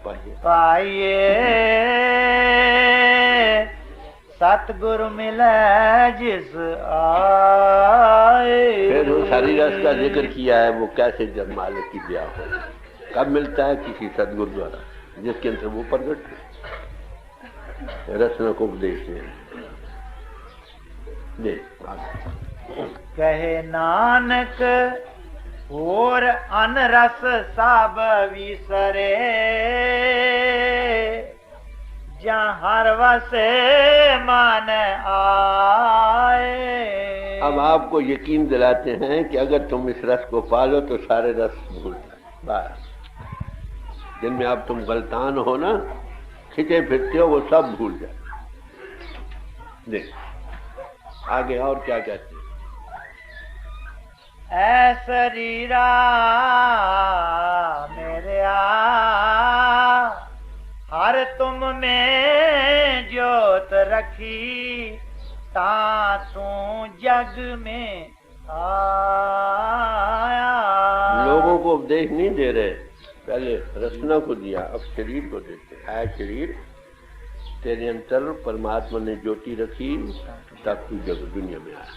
पाइए, सतगुरु मिले जिस आए। फिर उस हरी रस का जिक्र किया है, वो कैसे जब मालिक की ब्याह हो, कब मिलता है? किसी सतगुरु द्वारा, जिसके अंदर वो प्रगट रसना को उपदेश दे। कहे नानक और अनरस सब विसरे, जहाँ हर वसे मन आए। अब आपको यकीन दिलाते हैं कि अगर तुम इस रस को पालो तो सारे रस भूल जाए। बस जिनमें अब तुम गलतान हो ना, खिंचे फिरते हो, वो सब भूल जाए। देख आगे और क्या कहते हैं? ऐ शरीरा मेरे हर तुम में ज्योत रखी, ता तू जग में आया। लोगों को उपदेश नहीं दे रहे, पहले रचना को दिया, अब शरीर को देते। है शरीर, तेरे अंतर परमात्मा ने ज्योति रखी, तब तू जग दुनिया में आया।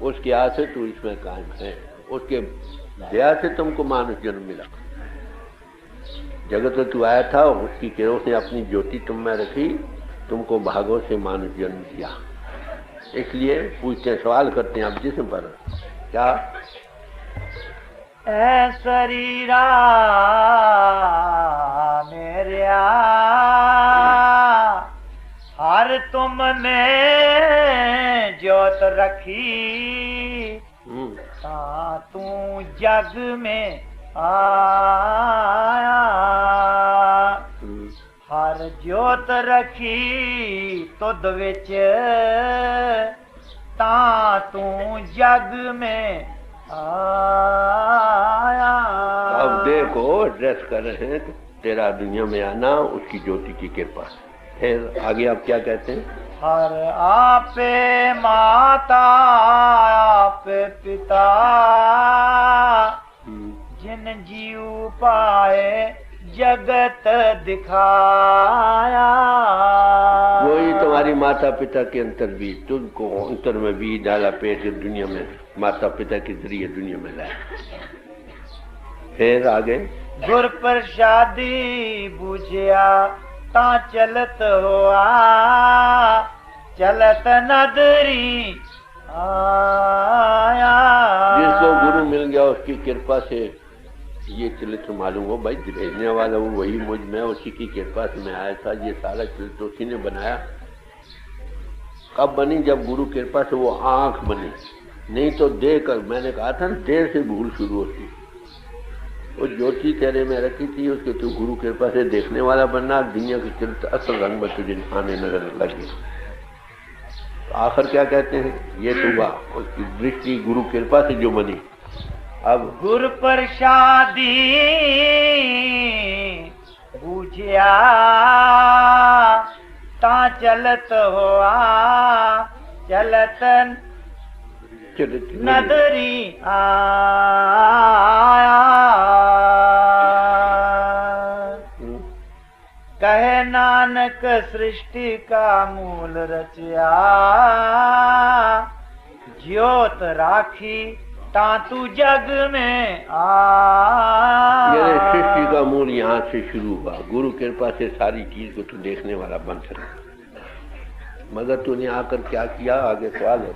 उसकी आस से तू इसमें कायम है, उसके दया से तुमको मानुष जन्म मिला। जगत में तू आया था, उसकी किरणों से अपनी ज्योति तुम में रखी, तुमको भागों से मानुष जन्म दिया। इसलिए पूछते हैं, सवाल करते हैं आप जिस्म पर, क्या ऐ शरीरा मेरा हर तुमने जोत रखी, ता तू जग में आया। हर जोत रखी तुद विच, ता तू जग में आया। अब देखो एड्रेस कर रहे हैं, तेरा दुनिया में आना उसकी ज्योति की कृपा। फिर आगे आप क्या कहते हैं? हर आपे माता आपे पिता, जिन जीव पाए जगत दिखाया। वही तुम्हारी माता पिता के अंतर बीज, तुमको अंतर में बीज डाला, पेट के दुनिया में माता पिता के जरिए दुनिया में लाया। फिर आगे गुर प्रसादी बुझिया ता चलत हुआ, चलत नदरी आया। जिसको गुरु मिल गया उसकी कृपा से ये चरित्र मालूम हो, भाई भेजने वाला वो वही मुझ में, उसी की कृपा से मैं आया था। ये सारा चरित्र उसी ने बनाया। कब बनी? जब गुरु कृपा से वो आंख बनी, नहीं तो देख कर, मैंने कहा था ना देर से भूल शुरू होती। वो ज्योति तेरे में रखी थी, उसके तू गुरु कृपा से देखने वाला बनना, दुनिया के चरित्र असल रंग में तुझे आने नजर लगे। आखिर क्या कहते हैं? ये तो हुआ उसकी दृष्टि गुरु कृपा से जो बनी। अब गुरु प्रसादी बुझिया ता चलत हुआ, चलत नदरी आया। कहे नानक सृष्टि का मूल रचिया, ज्योत राखी तातू जग में ये सृष्टि का मूल यहाँ से शुरू हुआ। गुरु कृपा से सारी चीज को तू देखने वाला बन सका। मगर तूने आकर क्या किया? आगे सवाल है।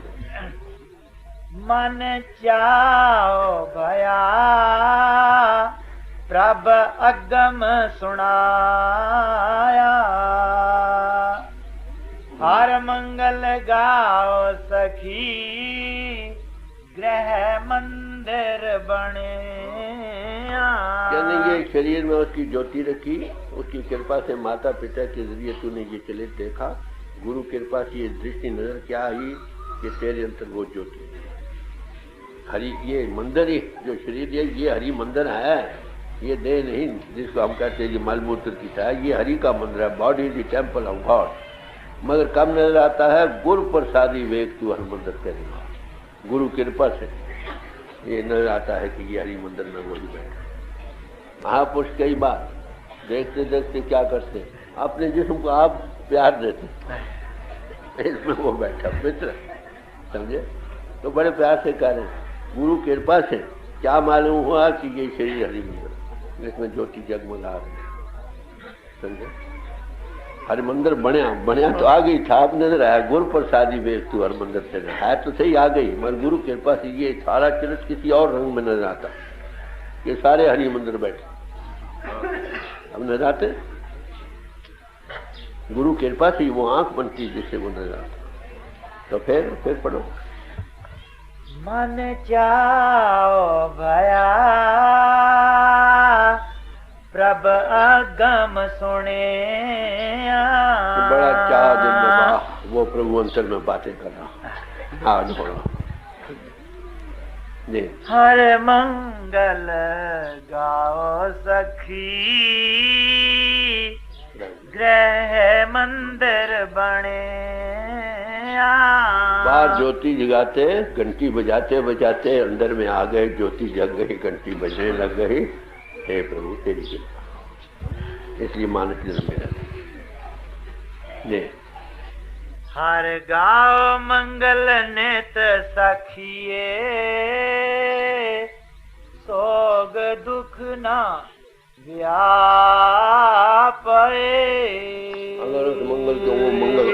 मन चाओ भया प्रभ अगम सुनाया, हर मंगल गाओ सखी ग्रह मंदिर बने। यानी ये शरीर में उसकी ज्योति रखी, उसकी कृपा से माता पिता के जरिए तूने ये चले देखा। गुरु कृपा की ये दृष्टि नजर क्या आई कि तेरे अंतर वो ज्योति हरि, ये मंदिर ही जो शरीर है ये हरि मंदिर है, ये देह नहीं जिसको हम कहते हैं मलमूत्र की था। ये हरि का मंदिर है, body is the temple of God. मगर कब नजर आता है? गुरु प्रसादी वेग तू हर मंदिर करेगा। गुरु कृपा से ये नजर आता है कि ये हरि मंदिर में वही बैठा। महापुरुष कई बार देखते देखते क्या करते, अपने जिस्म को आप प्यार देते, इसमें वो बैठा मित्र, समझे? तो बड़े प्यार से कह रहे हैं गुरु कृपा से क्या मालूम हुआ कि ये शरीर हरि मंदिर, इसमें ज्योति जगमगा रही है, समझे? हर मंदिर बनया तो आ गई था, अब नजर आया गुरु प्रसादी वेग तू हर मंदिर से है तो सही आ गई, मगर गुरु कृपा से ये सारा चरित्र किसी और रंग में नजर आता। ये सारे हरि मंदिर बैठे अब नजर आते, गुरु कृपा से वो आंख बनती जिससे वो नजर आता। तो फिर पढ़ो। मन चाओ भया प्रभ अगम सुने। तो बड़ा चाह दिन में वो प्रभु अंतर में बातें करना। हाँ बोलो। हर मंगल गाओ सखी ग्रह मंदिर बने। बाहर ज्योति जगाते, घंटी बजाते बजाते अंदर में आ गए, ज्योति जग गई, घंटी बजने लग गई। हे प्रभु तेरी कृपा, इसलिए मानस जन्म मिला। हर गाओ मंगल नित सखिए, सोग दुख ना व्यापे। अगर उस मंगल को वो मंगल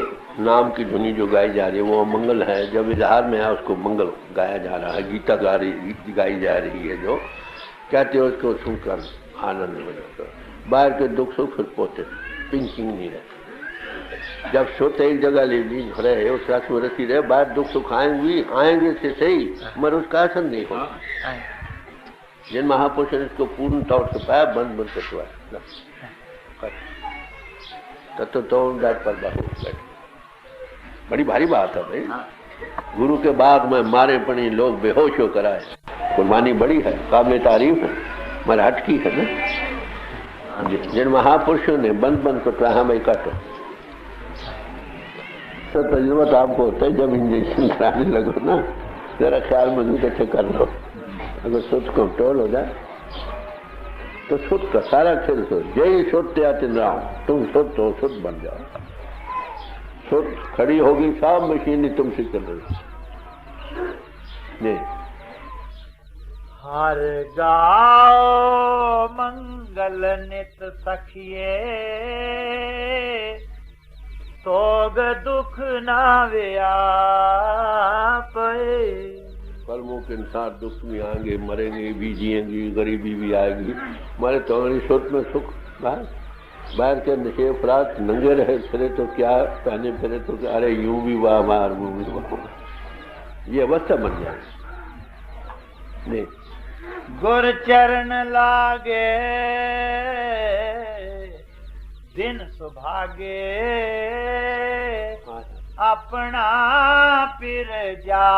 नाम की धुनी जो गाई जा रही है वो मंगल है, जब इजहार में है उसको मंगल गाया जा रहा है, गीता गाई जा रही है, जो कहते हो उसको सुनकर आनंद हो जाता है। बाहर के दुख सुख फिर पोते पिंचिंग नहीं रहती। जब सोते एक जगह ले रहे उस रस में रसी रहे, बाहर दुख सुख आएंगे से सही, मगर उसका असर नहीं होगा। जिन महापुरुष ने इसको पूर्ण तौर से पाया, बंद करवा तो डाट पर बैठे। बड़ी भारी बात है भाई। गुरु के बाद में मारे पड़ी लोग बेहोश होकर आए, कुर्बानी बड़ी है, काबिल तारीफ है, मगर हटकी है ना। जिन महापुरुषों ने बंद करता है, भाई काटो। तो तजुर्बा तो आपको होता है, जब इंजेक्शन कराने लगो ना, जरा ख्याल मजबूत अच्छे कर लो। अगर सोच कंट्रोल हो जाए तो सुध का सारा खेल सो, जय सोते आते राम, तुम सुध तो सुध बन जाओ। सुध खड़ी होगी, सब मशीन तुमसे चल रही। हर गाओ मंगल नित सखिए, सोग दुख ना व्यापे। कर्मों के अनुसार दुख भी आएंगे, मरेंगे भी, जिएंगे, गरीबी भी आएगी, हमारे तो सोच में सुख। बाहर के नशे फरात नंगे रहे फिरे तो क्या, पहने फिरे तो क्या, अरे यूं भी वाह मार, यूं भी वाह, ये अवस्था बन जाए। नहीं, गुर चरण लागे दिन सुभागे, अपना फिर जा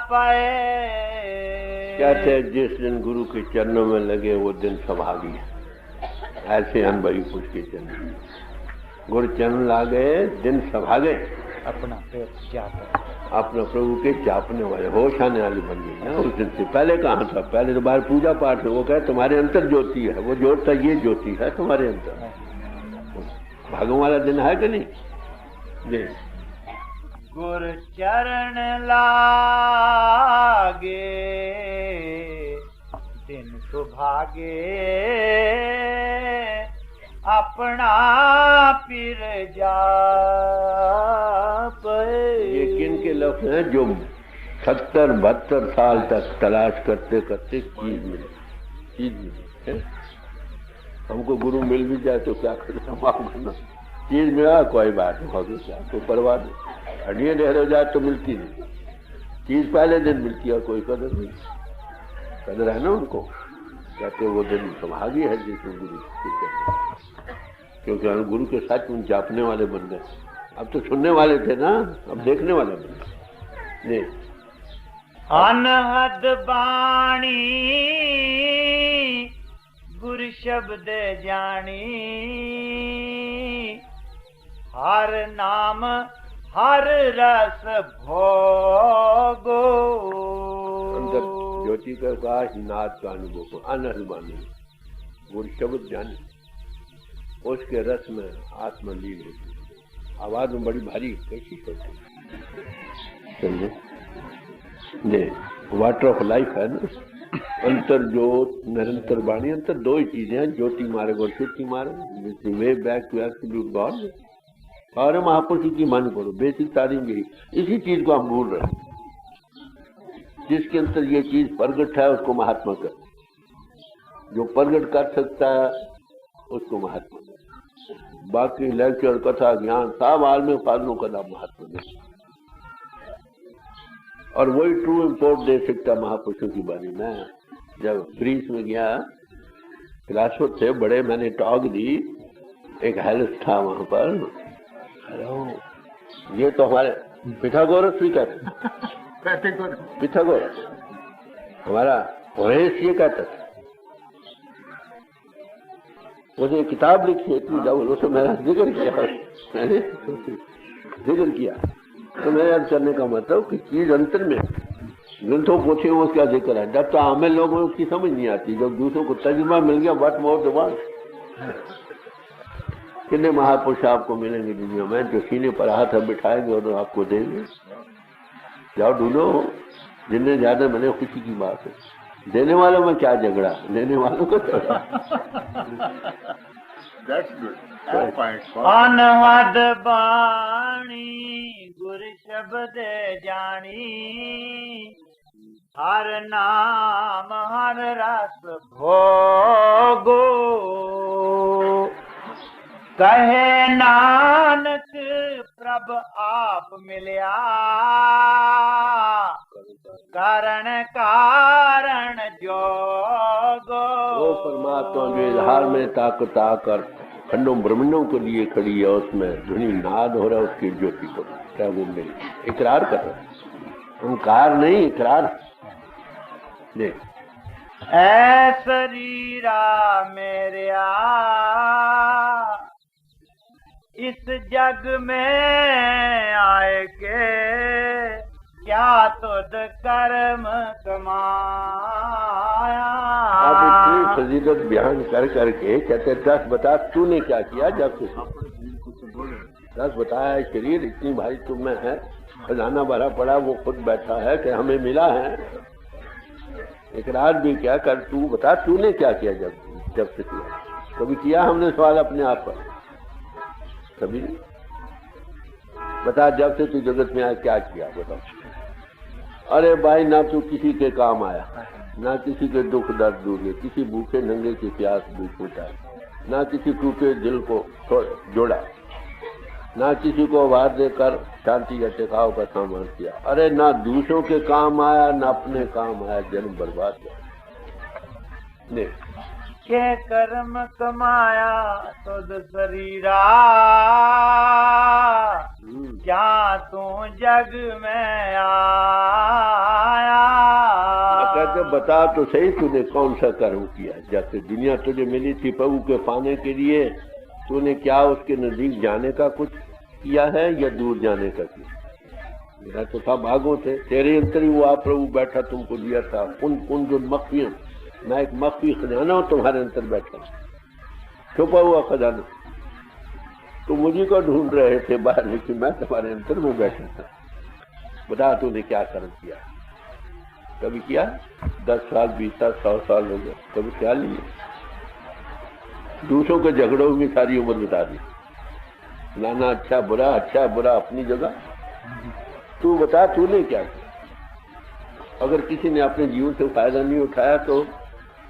पाए। कहते हैं जिस दिन गुरु के चरणों में लगे वो दिन सौभागी है। ऐसे अनुभवी पुरुष के चरण, गुरु चरण लागे दिन सौभागे, अपना फिर जा पाए। अपना प्रभु के चापने वाले, होश आने वाली बन गई ना उस दिन से। पहले कहाँ था? पहले तो बाहर पूजा पाठ में वो कहे तुम्हारे अंतर ज्योति है, वो जोड़ता ये ज्योति है तुम्हारे अंतर। भागों वाला दिन है कि नहीं? जी, गुर चरण लागे दिन सुभागे, अपना फिर जा पाए। ये किन के लफ्ज़ हैं जो 70-72 साल तक तलाश करते करते चीज मिली। हमको गुरु मिल भी जाए तो क्या करना, चीज मिला कोई बात नहीं, होगी क्या, कोई परवाह नहीं। हड्डियाँ ढेर हो जाए तो मिलती नहीं, चीज पहले दिन मिलती है, कोई कदर नहीं। कदर है ना उनको, कहते वो दिन सौभागी है जिसमें गुरु, क्योंकि हम गुरु के साथ उन जापने वाले बन गए। अब तो सुनने वाले थे ना, अब देखने वाले बन गए। अनहद बाणी गुरु शब्द जानी, हर नाम हर रस भोगो। अंदर ज्योति का प्रकाश नाद का अनुभव को अनहद बाणी गुरु शब्द जानी, उसके रस में आत्मा लीन होती। आवाज में बड़ी भारी कैसी होती, समझे? वाटर ऑफ लाइफ है ना। अंतर ज्योत निरंतर वाणी, अंतर दो ही चीजें हैं, ज्योति मार्ग और श्रुति मार्ग। Way back to absolute God. और महापुरुष की मान करो, बेसिक तारीफ यही, इसी चीज को हम भूल रहे हैं। जिसके अंदर ये चीज प्रगट है उसको महात्मा कर, जो प्रगट कर सकता है उसको महात्मा कर। बाकी लेक्चर कथा ज्ञान सब आलमी फालनों का नाम महात्मा नहीं। और वही ट्रू इम्पोर्ट दे सकता महापुरुषों की बानी। मैं जब ग्रीस में गया, फिलासफर थे बड़े, मैंने टॉक दी, एक हेल्थ था वहां पर। हेलो, ये तो हमारे पिथागोरस भी कहते, पिथागोरस हमारा होरेस ये कहता था। मुझे किताब लिखी है इतनी डबल, उसमें मैंने जिक्र किया। तो मेरे याद करने का मतलब कि चीज अंतर में ग्रंथों पोथी में उसका जिक्र है। जब तो हमें लोगों को उसकी समझ नहीं आती, जब दूसरों को तजुर्बा मिल गया, व्हाट मोर द वांट। कितने महापुरुष आपको मिलेंगे दुनिया में जो सीने पर हाथ बिठाएंगे और आपको देंगे? जाओ ढूंढो, जितने ज्यादा मिले खुशी की बात है। देने वालों में क्या झगड़ा, लेने वालों को झगड़ा। अनहद बाणी गुर शब्द जानी, हर नाम हर रस भोगो। कहे नानक प्रभ आप मिलिया, कारण कारण जोगो। वो परमात्मा जो इजहार में ताकत आकर खंडों ब्रह्मंडों के लिए खड़ी है, उसमें ध्वनि नाद हो रहा है उसकी ज्योति को, क्या वो मिली इकरार कर रहा है, ओंकार नहीं इकरार। देख ऐ शरीरा मेरा इस जग में आए के, क्या तुद कर्म कमाया। आप इतनी फजीलत बयान कर करके कहते 10 बता तूने क्या किया। जब से 10 बताया शरीर इतनी भारी तुम में है, खजाना भरा पड़ा, वो खुद बैठा है कि हमें मिला है। इकरार भी क्या कर, तू बता तूने क्या किया जब से किया। कभी किया हमने सवाल अपने आप पर? कभी नहीं। बता जब से तू जगत में आया क्या किया बताओ। अरे भाई ना तू किसी के काम आया, ना किसी के दुख दर्द दूर किए, किसी भूखे नंगे की प्यास भी छूटा, ना किसी टूटे दिल को जोड़ा, ना किसी को आवाज देकर शांति या टिकाव का सामान किया। अरे ना दूसरों के काम आया ना अपने काम आया, जन्म बर्बाद हुआ। के कर्म कमाया तुद शरीरा, क्या तू जग में आया। कहते बता तो सही तूने कौन सा कर्म किया। जैसे दुनिया तुझे मिली थी प्रभु के पाने के लिए, तूने क्या उसके नजदीक जाने का कुछ किया है या दूर जाने का किया? मेरा तो था भागों थे, तेरे अंदर ही वो आप प्रभु बैठा तुमको दिया था। उन जो मख्फियों, मैं एक मख्फी खजाना हूँ तुम्हारे अंदर बैठा, छुपा हुआ खजाना। तो मुझे को ढूंढ रहे थे बाहर, लेकिन मैं तुम्हारे अंदर में बैठा था। बता तूने क्या कर्म किया? कभी किया? 10 साल 20 साल 100 साल हो गए, कभी ख्याल नहीं है। दूसरों के झगड़ों में सारी उम्र बिता दी। नाना अच्छा बुरा अपनी जगह। तू बता तूने क्या किया? अगर किसी ने अपने जीवन से फायदा नहीं उठाया तो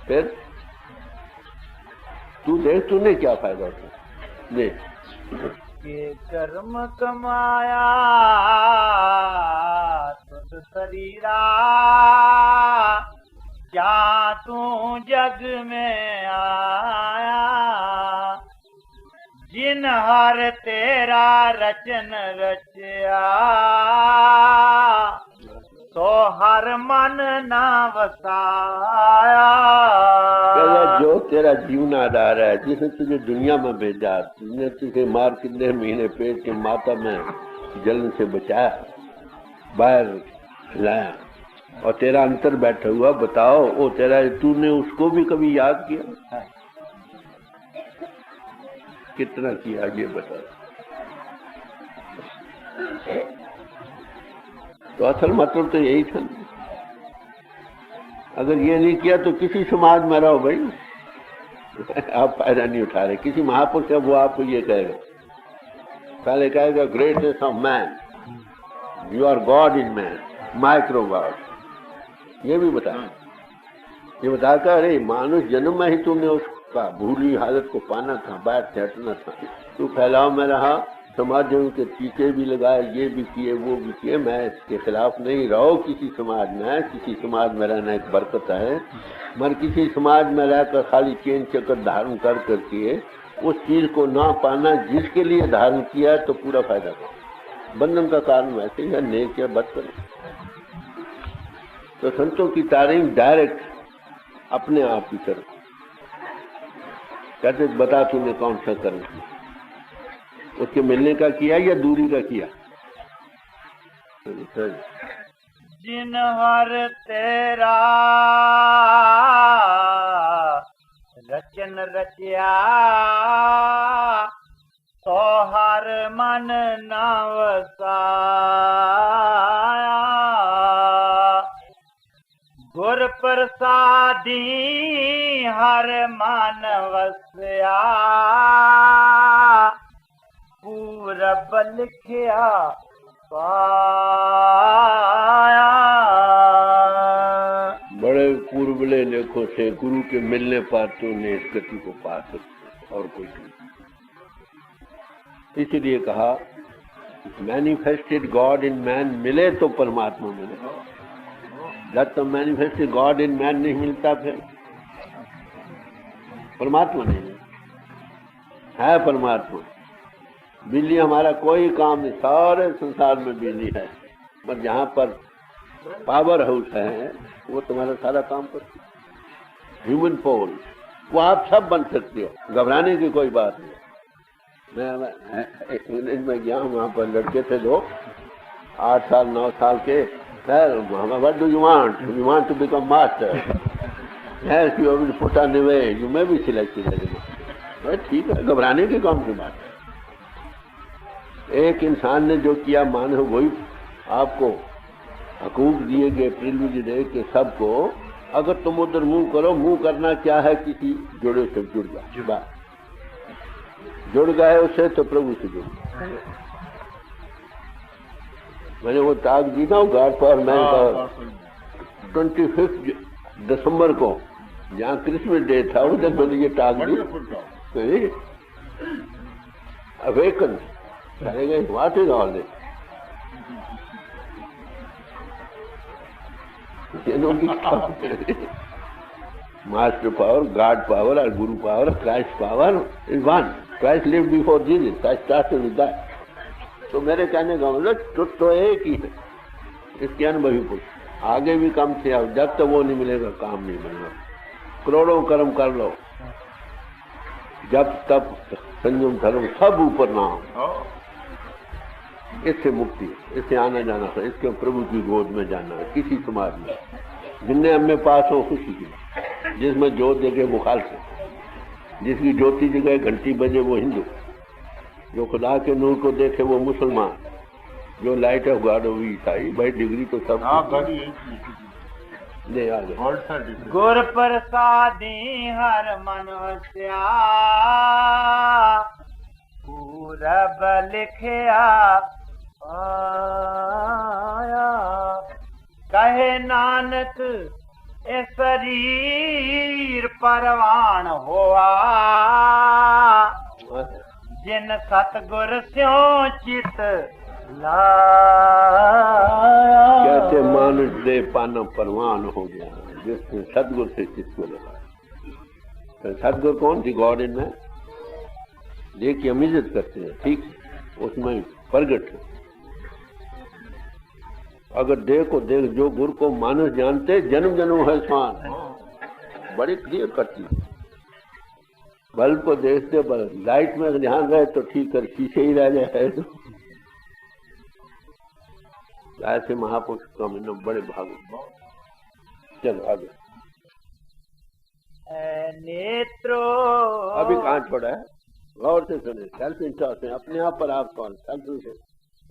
फिर तू देख तूने क्या फायदा उठाया। देख के कर्म कमाया तुद शरीरा, क्या तू जग में आया। जिन हर तेरा रचन रचया, तो हर मन ना वसाया। जो तेरा जीवन आधार है, जिसने तुझे दुनिया में भेजा, जिसने तुझे मार कितने महीने पेट के माता में जलन से बचाया, बाहर लाया और तेरा अंतर बैठा हुआ, बताओ वो तेरा, तूने उसको भी कभी याद किया? कितना किया ये बता। तो असल मतलब तो यही था। अगर ये नहीं किया तो किसी समाज में रहो भाई, आप फायदा नहीं उठा रहे। किसी महापुरुष है वो आपको ये कहेगा, पहले कहेगा greatness of man, you are God in man, micro God. ये भी बताया, ये बताकर अरे मानुष जन्म में ही तुमने उसका भूली हालत को पाना था, बैठ हटना था। तू फैलाव में रहा, समाजों के टीके भी लगाए, ये भी किए वो भी किए। मैं इसके खिलाफ नहीं। रहो किसी समाज में, किसी समाज में रहना एक बरकत है, मगर किसी समाज में रहकर खाली चेन चक्कर धारण कर करके उस चीज को ना पाना जिसके लिए धारण किया है, तो पूरा फायदा हो। बंधन का कारण वैसे ही है, नेक या बद कर। तो संतों की तारीफ डायरेक्ट अपने आप ही करो। कहते बता तूने कौन सा कर्म किया, उसके मिलने का किया या दूरी का किया? जिन हर तेरा रचन रचया, तो हर मन न वसाया। गुर प्रसादी हर मन वसया। पूरब लिखिया पाया। बड़े पूर्वले लेखों से गुरु के मिलने पर तो ने इस गति को पा सकते और कोई नहीं। इसलिए कहा मैनिफेस्टेड गॉड इन मैन मिले तो परमात्मा मिले। जब तक मैनिफेस्टेड गॉड इन मैन नहीं मिलता फिर परमात्मा नहीं मिलता है। परमात्मा बिजली हमारा कोई काम नहीं, सारे संसार में बिजली है, पर जहाँ पर पावर हाउस है वो तुम्हारा सारा काम करती है। ह्यूमन पोल वो आप सब बन सकते हो, घबराने की कोई बात नहीं। मैं इंग्लैंड में गया हूँ, वहाँ पर लड़के थे दो 8 साल 9 साल के। What do you want? You want to become master? Yes, you will put on the way. You may be selected. ठीक है, घबराने की कौन सी बात है। एक इंसान ने जो किया मानो वही आपको हकूक दिए गए, प्रिविलेज दे के सबको। अगर तुम उधर मुंह करो, मुंह करना क्या है, किसी जुड़े से जुड़ जाए, जुड़ गए उससे तो प्रभु से जुड़ गए। मैंने वो ताक दी ना गॉड फॉर मैन का 25 दिसंबर को, जहाँ क्रिसमस डे था, उधर मैंने ये टाक दी। अवेकन करेंगे, what is all this? Master power, God power, or Guru power, Christ power is one. Christ lived before Jesus. I started with that. तो मेरे कहने का मतलब तो एक ही है, इसके अनुभवी पुरुष। आगे भी कम थे, अब जब तक वो नहीं मिलेगा काम नहीं मिलेगा। करोड़ों कर्म कर लो, जब तक संयम धर्म सब ऊपर ना हो, इससे मुक्ति, इससे आना जाना है, इसके प्रभु की गोद में जाना है। किसी समाज में जिनने हमें पास हो खुशी की, जिसमें जोत देखे वो खालसा, जिसकी ज्योति जगह घंटी बजे वो हिंदू, जो खुदा के नूर को देखे वो मुसलमान, जो लाइट ऑफ गॉड वो ईसाई। भाई डिग्री तो सब दे आ गए। गुर प्रसादी हर मन वस्या। पूरब लिखिया पाया। कहे नानक ए शरीर परवान होआ। जिन सतगुर स्यों चित लाया। कैसे मानुष दे पाना परवान हो गया, जिसने सतगुर से चित को लगा। तो सतगुर कौन थी? God in man. देखिए हम इज्जत करते हैं, ठीक, उसमें प्रगट है। अगर देखो देख, जो गुरु को मानुष जानते जन्म जन्म है स्वान, बड़ी क्लियर करती है। बल्ब को देखते बल्ब, लाइट में ध्यान रहे तो ठीक है, शीशे ही रह जाए तो ऐसे महापुरुष का मिलना बड़े भाग। चलो आगे। नेत्रो अभी कहाँ छोड़ा है, गौर से सुने। सेल्फ इंटरेस्ट में अपने आप पर आप कौन? सेल्फ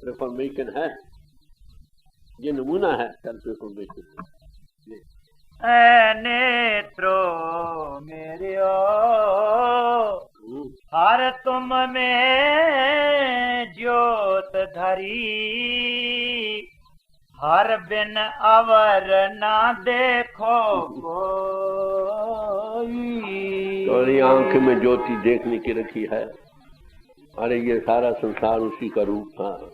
रिफॉर्मेशन है, ये नमूना है सेल्फ रिफॉर्मेशन। नेत्रो मेरे हर तुम में ज्योत धरी। हर बिन अवर ना देखो कोई। तो आंख में ज्योति देखने की रखी है। अरे ये सारा संसार उसी का रूप था।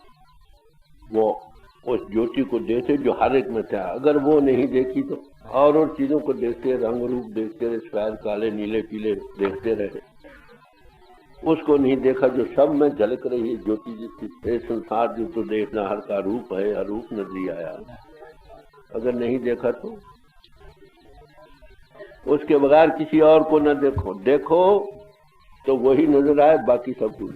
वो उस ज्योति को देखते जो हर एक में था। अगर वो नहीं देखी तो और चीजों को देखते, रंग रूप देखते रहे, स्वेर काले नीले पीले देखते रहे। उसको नहीं देखा जो सब में झलक रही है ज्योति जिसकी। संसार जो तो देखना हर का रूप है, हर रूप नजरी आया। अगर नहीं देखा तो उसके बगैर किसी और को न देखो, देखो तो वही नजर आए, बाकी सब कुछ